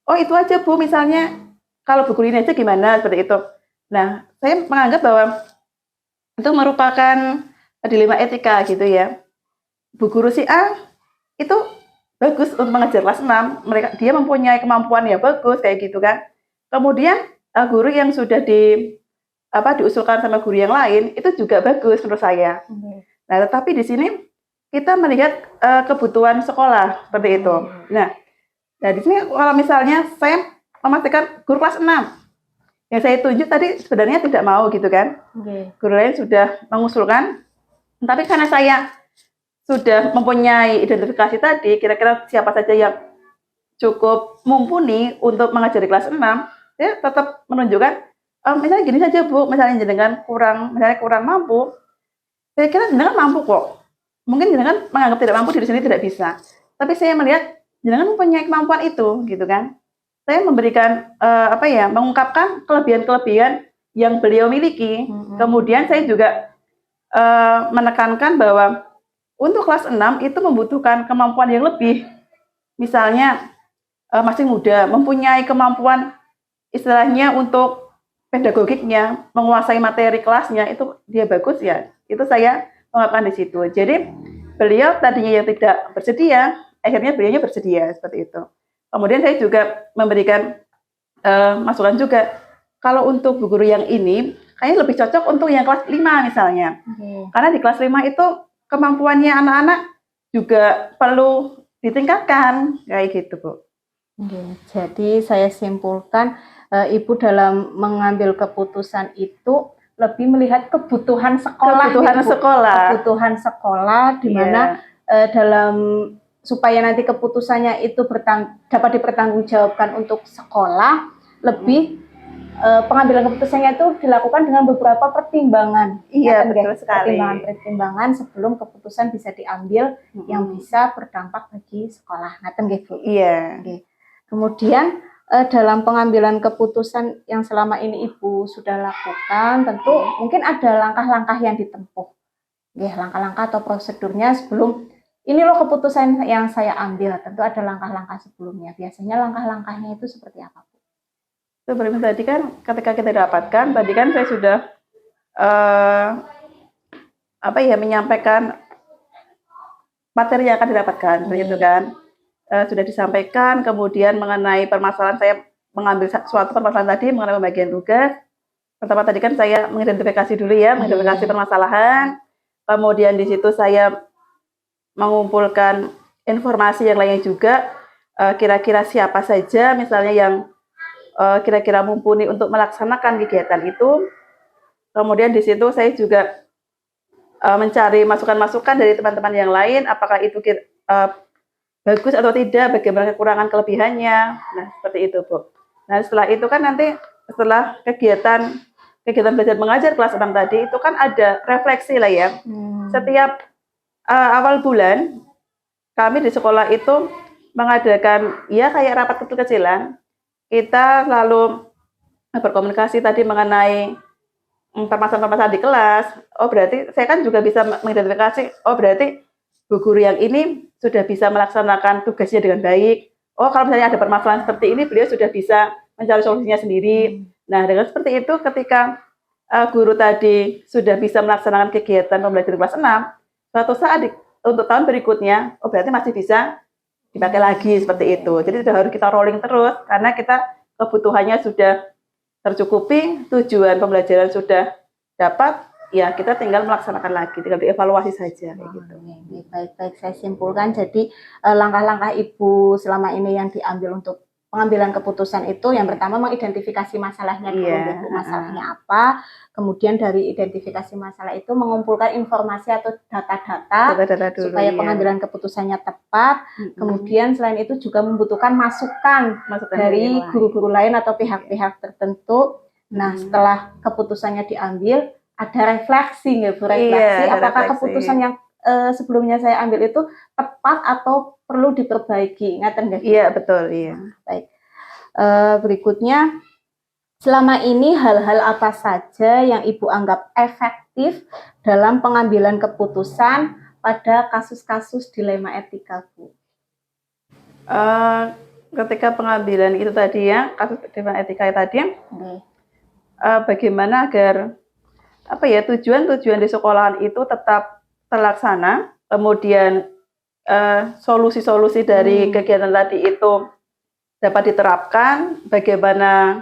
"Oh, itu aja, Bu, misalnya kalau Bu Guru ini aja gimana?" Seperti itu. Nah, saya menganggap bahwa itu merupakan dilema etika gitu ya. Bu Guru si A itu bagus untuk mengajar kelas 6, dia mempunyai kemampuan yang bagus kayak gitu kan. Kemudian guru yang sudah diusulkan sama guru yang lain itu juga bagus menurut saya. Nah, tetapi di sini kita melihat kebutuhan sekolah seperti itu. Nah, di sini kalau misalnya saya memastikan guru kelas 6 yang saya tunjuk tadi sebenarnya tidak mau gitu kan. Guru lain sudah mengusulkan, tapi karena saya sudah mempunyai identifikasi tadi, kira-kira siapa saja yang cukup mumpuni untuk mengajar di kelas 6, saya tetap menunjukkan, misalnya gini saja Bu, misalnya jenengan kurang mampu, saya kira jenengan mampu kok. Mungkin jenengan menganggap tidak mampu di sini tidak bisa, tapi saya melihat jenengan mempunyai kemampuan itu, gitu kan. Saya memberikan mengungkapkan kelebihan-kelebihan yang beliau miliki. Kemudian saya juga menekankan bahwa untuk kelas 6 itu membutuhkan kemampuan yang lebih. Misalnya masih muda, mempunyai kemampuan istilahnya untuk pedagogiknya, menguasai materi kelasnya, itu dia bagus ya. Itu saya mengungkapkan di situ. Jadi beliau tadinya yang tidak bersedia, akhirnya beliaunya bersedia seperti itu. Kemudian saya juga memberikan masukan juga, kalau untuk bu guru yang ini, kayaknya lebih cocok untuk yang kelas 5 misalnya. Karena di kelas 5 itu kemampuannya anak-anak juga perlu ditingkatkan, kayak gitu Bu. Jadi saya simpulkan, Ibu dalam mengambil keputusan itu lebih melihat kebutuhan sekolah. Kebutuhan sekolah, di mana dalam supaya nanti keputusannya itu dapat dipertanggungjawabkan untuk sekolah, lebih pengambilan keputusannya itu dilakukan dengan beberapa pertimbangan. Iya, betul sekali. Pertimbangan sebelum keputusan bisa diambil yang bisa berdampak bagi sekolah. Ngaten nggih, Bu? Iya. Kemudian dalam pengambilan keputusan yang selama ini Ibu sudah lakukan, tentu mungkin ada langkah-langkah yang ditempuh. Langkah-langkah atau prosedurnya sebelum ini loh keputusan yang saya ambil, tentu ada langkah-langkah sebelumnya. Biasanya langkah-langkahnya itu seperti apa, Bu? Seperti tadi kan ketika kita dapatkan, tadi kan saya sudah menyampaikan materi yang akan didapatkan, begitu kan? Sudah disampaikan, kemudian mengenai permasalahan saya mengambil suatu permasalahan tadi mengenai pembagian tugas. Pertama tadi kan saya mengidentifikasi dulu ya, mengidentifikasi permasalahan. Kemudian di situ saya mengumpulkan informasi yang lainnya juga, kira-kira siapa saja misalnya yang kira-kira mumpuni untuk melaksanakan kegiatan itu. Kemudian di situ saya juga mencari masukan-masukan dari teman-teman yang lain, apakah itu bagus atau tidak, bagaimana kekurangan kelebihannya. Nah, seperti itu, Bu. Nah, setelah itu kan nanti setelah kegiatan belajar mengajar kelas 6 tadi itu kan ada refleksi lah ya. Setiap awal bulan kami di sekolah itu mengadakan ya kayak rapat kecil-kecilan. Kita lalu berkomunikasi tadi mengenai permasalahan-permasalahan di kelas. Oh, berarti saya kan juga bisa mengidentifikasi, oh berarti Bu guru yang ini sudah bisa melaksanakan tugasnya dengan baik. Oh, kalau misalnya ada permasalahan seperti ini, beliau sudah bisa mencari solusinya sendiri. Nah, dengan seperti itu, ketika guru tadi sudah bisa melaksanakan kegiatan pembelajaran kelas 6, suatu saat untuk tahun berikutnya, oh berarti masih bisa dipakai lagi seperti itu. Jadi sudah harus kita rolling terus, karena kita kebutuhannya sudah tercukupi, tujuan pembelajaran sudah dapat, ya kita tinggal melaksanakan lagi, tinggal dievaluasi saja kayak gitu. Baik, saya simpulkan. Jadi langkah-langkah Ibu selama ini yang diambil untuk pengambilan keputusan itu, yang pertama mengidentifikasi masalahnya dulu, masalahnya apa, kemudian dari identifikasi masalah itu mengumpulkan informasi atau data-data dulu, supaya pengambilan keputusannya tepat. Kemudian selain itu juga membutuhkan masukan dari guru-guru lain atau pihak-pihak tertentu. Nah, setelah keputusannya diambil, ada refleksi nggak Bu? Apakah keputusan yang sebelumnya saya ambil itu tepat atau perlu diperbaiki? Ingatkan nggak? Iya, betul. Iya. Baik. Berikutnya, selama ini hal-hal apa saja yang Ibu anggap efektif dalam pengambilan keputusan pada kasus-kasus dilema etika, Bu? Ketika pengambilan itu tadi ya, kasus dilema etika tadi, bagaimana agar tujuan-tujuan di sekolahan itu tetap terlaksana, kemudian solusi-solusi dari kegiatan tadi itu dapat diterapkan, bagaimana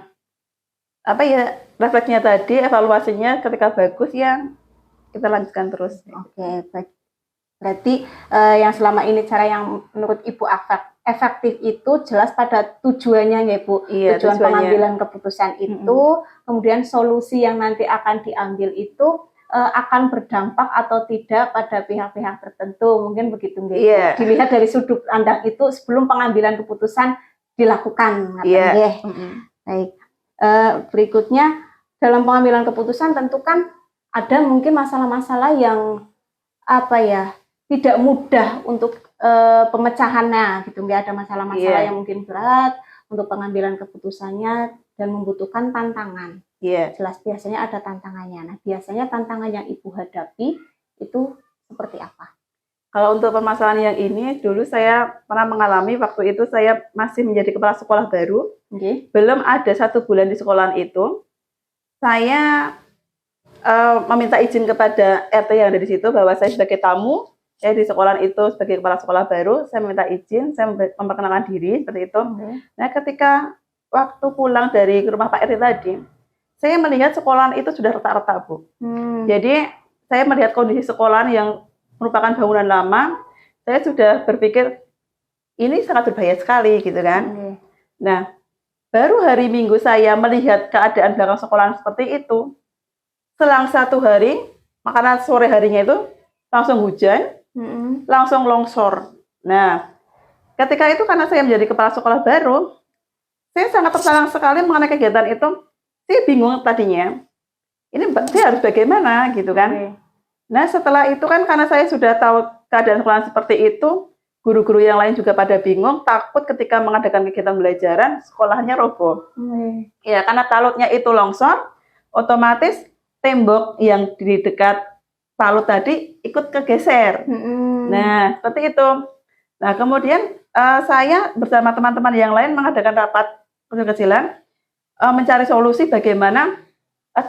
refleksinya tadi, evaluasinya ketika bagus ya kita lanjutkan terus. Oke, baik. Berarti yang selama ini cara yang menurut Ibu efektif itu jelas pada tujuannya ya Bu. Iya, tujuan pengambilan keputusan itu, kemudian solusi yang nanti akan diambil itu akan berdampak atau tidak pada pihak-pihak tertentu, mungkin begitu nggih. Iya. Dilihat dari sudut pandang itu sebelum pengambilan keputusan dilakukan. Iya. Baik. Berikutnya dalam pengambilan keputusan tentu kan ada mungkin masalah-masalah yang tidak mudah untuk pemecahannya gitu. Nggak ada masalah-masalah yang mungkin berat untuk pengambilan keputusannya dan membutuhkan tantangan. Jelas biasanya ada tantangannya. Nah, biasanya tantangan yang Ibu hadapi itu seperti apa? Kalau untuk permasalahan yang ini, dulu saya pernah mengalami waktu itu saya masih menjadi kepala sekolah baru. Belum ada 1 bulan di sekolahan itu, saya meminta izin kepada RT yang ada di situ bahwa saya sebagai tamu di sekolahan itu sebagai kepala sekolah baru, saya meminta izin, saya memperkenalkan diri seperti itu. Nah, ketika waktu pulang dari rumah Pak RT tadi, saya melihat sekolahan itu sudah retak-retak, Bu. Jadi saya melihat kondisi sekolahan yang merupakan bangunan lama, saya sudah berpikir ini sangat berbahaya sekali gitu kan. Nah, baru hari Minggu saya melihat keadaan belakang sekolahan seperti itu. Selang 1 hari, karena sore harinya itu langsung hujan, langsung longsor. Nah, ketika itu karena saya menjadi kepala sekolah baru, saya sangat tersanang sekali mengenai kegiatan itu. Saya bingung tadinya, ini saya harus bagaimana gitu kan. Nah, setelah itu kan karena saya sudah tahu keadaan sekolah seperti itu, guru-guru yang lain juga pada bingung, takut ketika mengadakan kegiatan belajaran, sekolahnya roboh. Ya, karena talutnya itu longsor, otomatis tembok yang di dekat talut tadi ikut kegeser. Nah, seperti itu. Nah, kemudian saya bersama teman-teman yang lain mengadakan rapat kecil-kecilan, mencari solusi bagaimana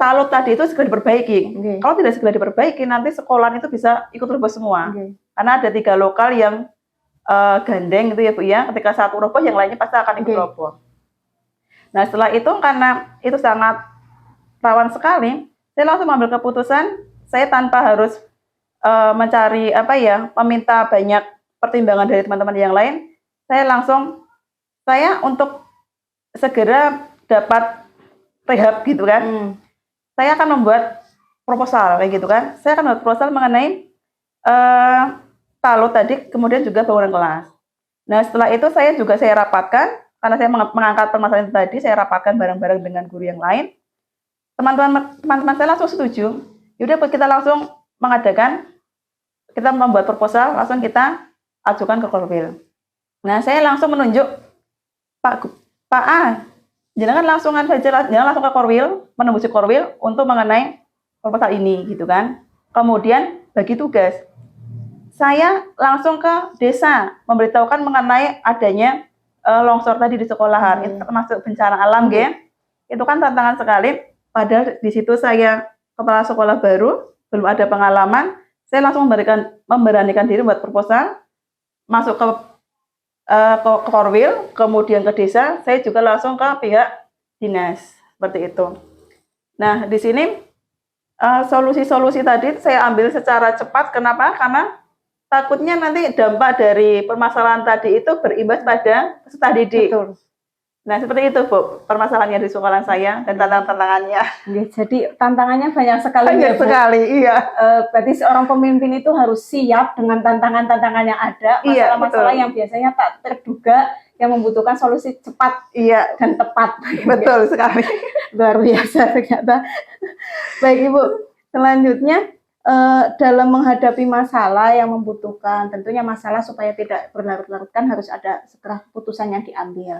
talut tadi itu segera diperbaiki. Kalau tidak segera diperbaiki, nanti sekolahan itu bisa ikut roboh semua. Karena ada 3 lokal yang gandeng gitu ya Bu ya. Ketika satu roboh, yang lainnya pasti akan ikut roboh. Nah setelah itu karena itu sangat rawan sekali, saya langsung mengambil keputusan, saya tanpa harus mencari meminta banyak pertimbangan dari teman-teman yang lain, saya untuk segera dapat rehab gitu kan. Saya akan membuat proposal kayak gitu kan. Saya akan membuat proposal mengenai talut tadi, kemudian juga bangunan kelas. Nah setelah itu saya rapatkan, karena saya mengangkat permasalahan itu tadi, saya rapatkan bareng-bareng dengan guru yang lain. Teman-teman saya langsung setuju. Yaudah kita langsung kita membuat proposal, langsung kita ajukan ke Korwil. Nah saya langsung menunjuk Pak A, jangan langsung ke Korwil, menembus Korwil untuk mengenai proposal ini gitu kan. Kemudian bagi tugas, saya langsung ke desa memberitahukan mengenai adanya longsor tadi di sekolahan. Itu termasuk bencana alam itu kan tantangan sekali. Padahal di situ saya kepala sekolah baru, belum ada pengalaman, saya langsung memberanikan diri buat proposal, masuk ke Korwil, kemudian ke desa, saya juga langsung ke pihak dinas, seperti itu. Nah, di sini solusi-solusi tadi saya ambil secara cepat. Kenapa? Karena takutnya nanti dampak dari permasalahan tadi itu berimbas pada peserta didik. Betul. Nah, seperti itu, Bu, permasalahannya di sekolah saya dan tantangannya. Jadi tantangannya banyak sekali. Banyak sekali, iya. Berarti seorang pemimpin itu harus siap dengan tantangan-tantangan yang ada, masalah-masalah yang biasanya tak terduga, yang membutuhkan solusi cepat dan tepat. Betul sekali. Luar biasa ternyata. Baik Ibu, selanjutnya dalam menghadapi masalah yang membutuhkan, tentunya masalah supaya tidak berlarut-larut kan harus ada segera keputusan yang diambil.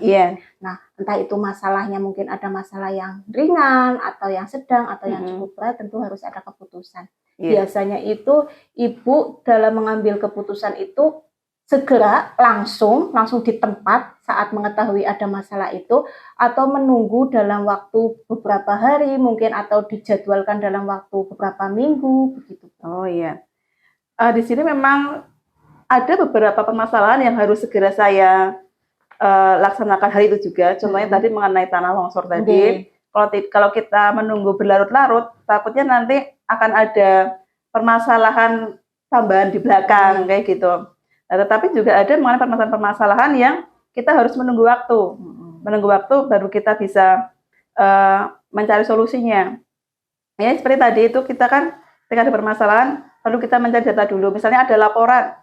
Nah, entah itu masalahnya mungkin ada masalah yang ringan atau yang sedang atau yang cukup berat, tentu harus ada keputusan. Biasanya itu Ibu dalam mengambil keputusan itu segera langsung di tempat saat mengetahui ada masalah itu, atau menunggu dalam waktu beberapa hari mungkin, atau dijadwalkan dalam waktu beberapa minggu begitu. Oh iya. Di sini memang ada beberapa permasalahan yang harus segera saya laksanakan hari itu juga. Contohnya tadi mengenai tanah longsor tadi. Kalau kita menunggu berlarut-larut, takutnya nanti akan ada permasalahan tambahan di belakang kayak gitu. Nah, tetapi juga ada mengenai permasalahan-permasalahan yang kita harus menunggu waktu. Menunggu waktu baru kita bisa mencari solusinya. Ya, seperti tadi itu kita kan ketika ada permasalahan, perlu kita mencari data dulu. Misalnya ada laporan,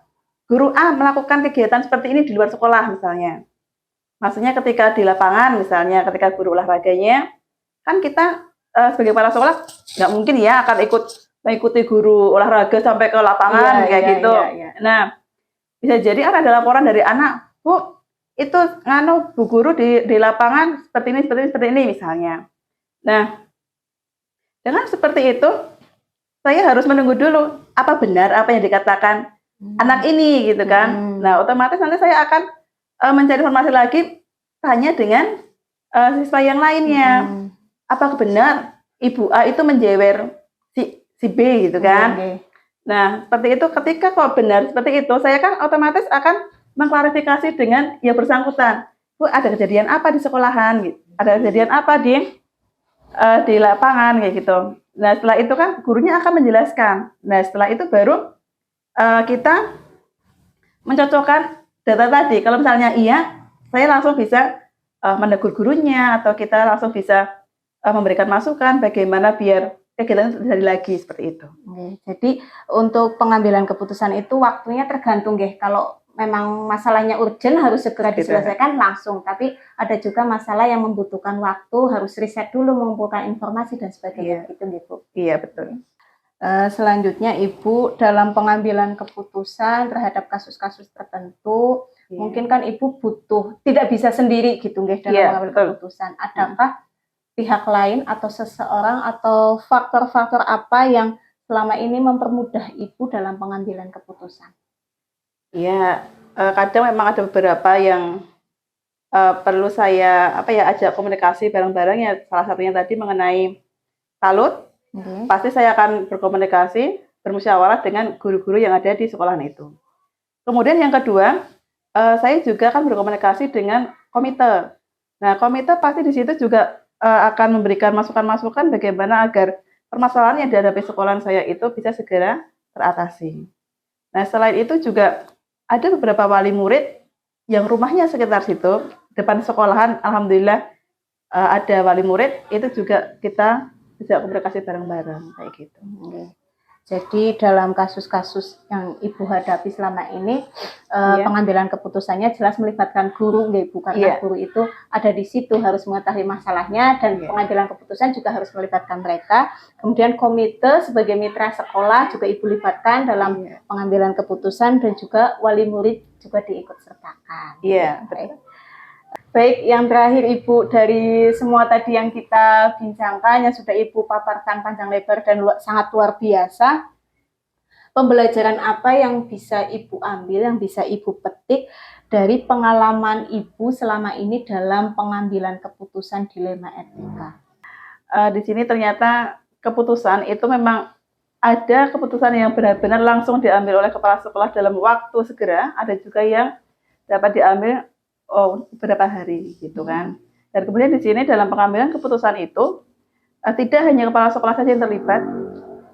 guru A melakukan kegiatan seperti ini di luar sekolah misalnya. Maksudnya ketika di lapangan misalnya, ketika guru olahraganya, kan kita sebagai kepala sekolah nggak mungkin ya akan mengikuti guru olahraga sampai ke lapangan gitu. Nah, bisa jadi ada laporan dari anak, Bu, itu Bu guru di lapangan seperti ini misalnya. Nah, dengan seperti itu, saya harus menunggu dulu apa benar apa yang dikatakan anak ini gitu kan. Nah, otomatis nanti saya akan mencari informasi lagi, tanya dengan siswa yang lainnya. Apakah benar Ibu A itu menjewer si B gitu kan. Nah, seperti itu, ketika kok benar seperti itu, saya kan otomatis akan mengklarifikasi dengan yang bersangkutan. Bu, ada kejadian apa di sekolahan? Gitu. Ada kejadian apa di lapangan kayak gitu. Nah, setelah itu kan gurunya akan menjelaskan. Nah, setelah itu baru kita mencocokkan data tadi. Kalau misalnya iya, saya langsung bisa menegur gurunya, atau kita langsung bisa memberikan masukan bagaimana biar kegiatan terjadi lagi seperti itu. Jadi untuk pengambilan keputusan itu waktunya tergantung kalau memang masalahnya urgent harus segera diselesaikan langsung, tapi ada juga masalah yang membutuhkan waktu, harus riset dulu, mengumpulkan informasi dan sebagainya gitu. Iya, betul. Selanjutnya Ibu dalam pengambilan keputusan terhadap kasus-kasus tertentu, mungkin kan Ibu tidak bisa sendiri gitu dalam mengambil keputusan. Adakah pihak lain atau seseorang atau faktor-faktor apa yang selama ini mempermudah Ibu dalam pengambilan keputusan? Ya, kadang memang ada beberapa yang perlu saya ajak komunikasi bareng-bareng ya. Salah satunya tadi mengenai talut. Pasti saya akan berkomunikasi, bermusyawarah dengan guru-guru yang ada di sekolahan itu. Kemudian yang kedua, saya juga kan berkomunikasi dengan komite. Nah, komite pasti di situ juga akan memberikan masukan-masukan bagaimana agar permasalahan yang dihadapi sekolahan saya itu bisa segera teratasi. Nah, selain itu juga ada beberapa wali murid yang rumahnya sekitar situ, depan sekolahan, alhamdulillah ada wali murid, itu juga kita bisa komunikasi bareng-bareng kayak gitu. Jadi dalam kasus-kasus yang Ibu hadapi selama ini, pengambilan keputusannya jelas melibatkan guru, nggih Bu, karena guru itu ada di situ harus mengetahui masalahnya dan pengambilan keputusan juga harus melibatkan mereka. Kemudian komite sebagai mitra sekolah juga Ibu libatkan dalam pengambilan keputusan dan juga wali murid juga diikut sertakan. Iya. Baik, yang terakhir Ibu, dari semua tadi yang kita bincangkan, yang sudah Ibu paparkan panjang lebar dan sangat luar biasa, pembelajaran apa yang bisa Ibu ambil, yang bisa Ibu petik dari pengalaman Ibu selama ini dalam pengambilan keputusan dilema etika? Di sini ternyata keputusan itu memang ada keputusan yang benar-benar langsung diambil oleh kepala sekolah dalam waktu segera, ada juga yang dapat diambil beberapa hari gitu kan. Dan kemudian di sini dalam pengambilan keputusan itu tidak hanya kepala sekolah saja yang terlibat,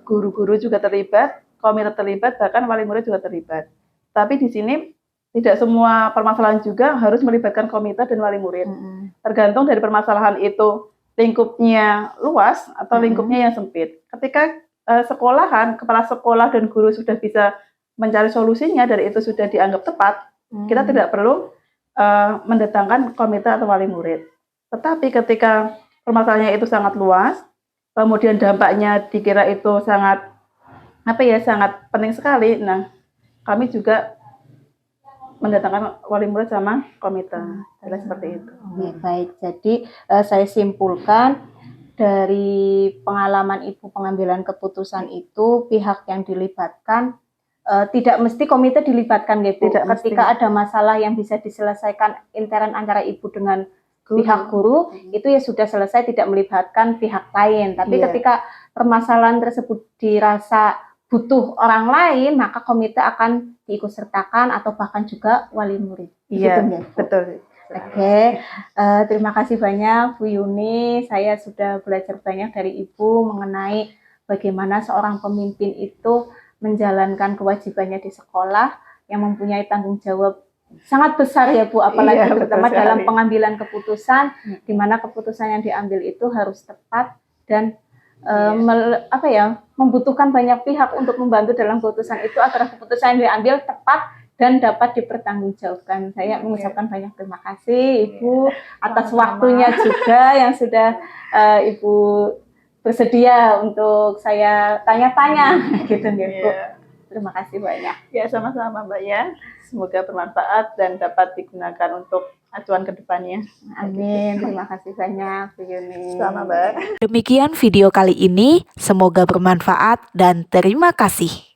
guru-guru juga terlibat, komite terlibat, bahkan wali murid juga terlibat. Tapi di sini tidak semua permasalahan juga harus melibatkan komite dan wali murid. Tergantung dari permasalahan itu lingkupnya luas atau lingkupnya yang sempit. Ketika sekolahan, kepala sekolah dan guru sudah bisa mencari solusinya dan itu sudah dianggap tepat, kita tidak perlu mendatangkan komite atau wali murid. Tetapi ketika permasalahannya itu sangat luas, kemudian dampaknya dikira itu sangat sangat penting sekali. Nah, kami juga mendatangkan wali murid sama komite. Seperti itu. Baik, jadi saya simpulkan dari pengalaman Ibu pengambilan keputusan itu, pihak yang dilibatkan tidak mesti komite dilibatkan gitu. Ketika ada masalah yang bisa diselesaikan intern antara Ibu dengan pihak guru, itu ya sudah selesai, tidak melibatkan pihak lain. Tapi ketika permasalahan tersebut dirasa butuh orang lain, maka komite akan diikutsertakan atau bahkan juga wali murid. Iya, gitu, betul. Oke, terima kasih banyak Bu Yuni. Saya sudah belajar banyak dari Ibu mengenai bagaimana seorang pemimpin itu menjalankan kewajibannya di sekolah yang mempunyai tanggung jawab sangat besar ya Bu, apalagi terutama dalam pengambilan keputusan, di mana keputusan yang diambil itu harus tepat dan membutuhkan banyak pihak untuk membantu dalam keputusan itu agar keputusan yang diambil tepat dan dapat dipertanggungjawabkan. Saya mengucapkan banyak terima kasih Ibu atas waktunya juga yang sudah Ibu bersedia untuk saya tanya-tanya gitu Bu. Terima kasih banyak. Ya, sama-sama Mbak ya. Semoga bermanfaat dan dapat digunakan untuk acuan ke depannya. Amin. Terima kasih banyak Bu Yuni. Sama Mbak. Demikian video kali ini, semoga bermanfaat dan terima kasih.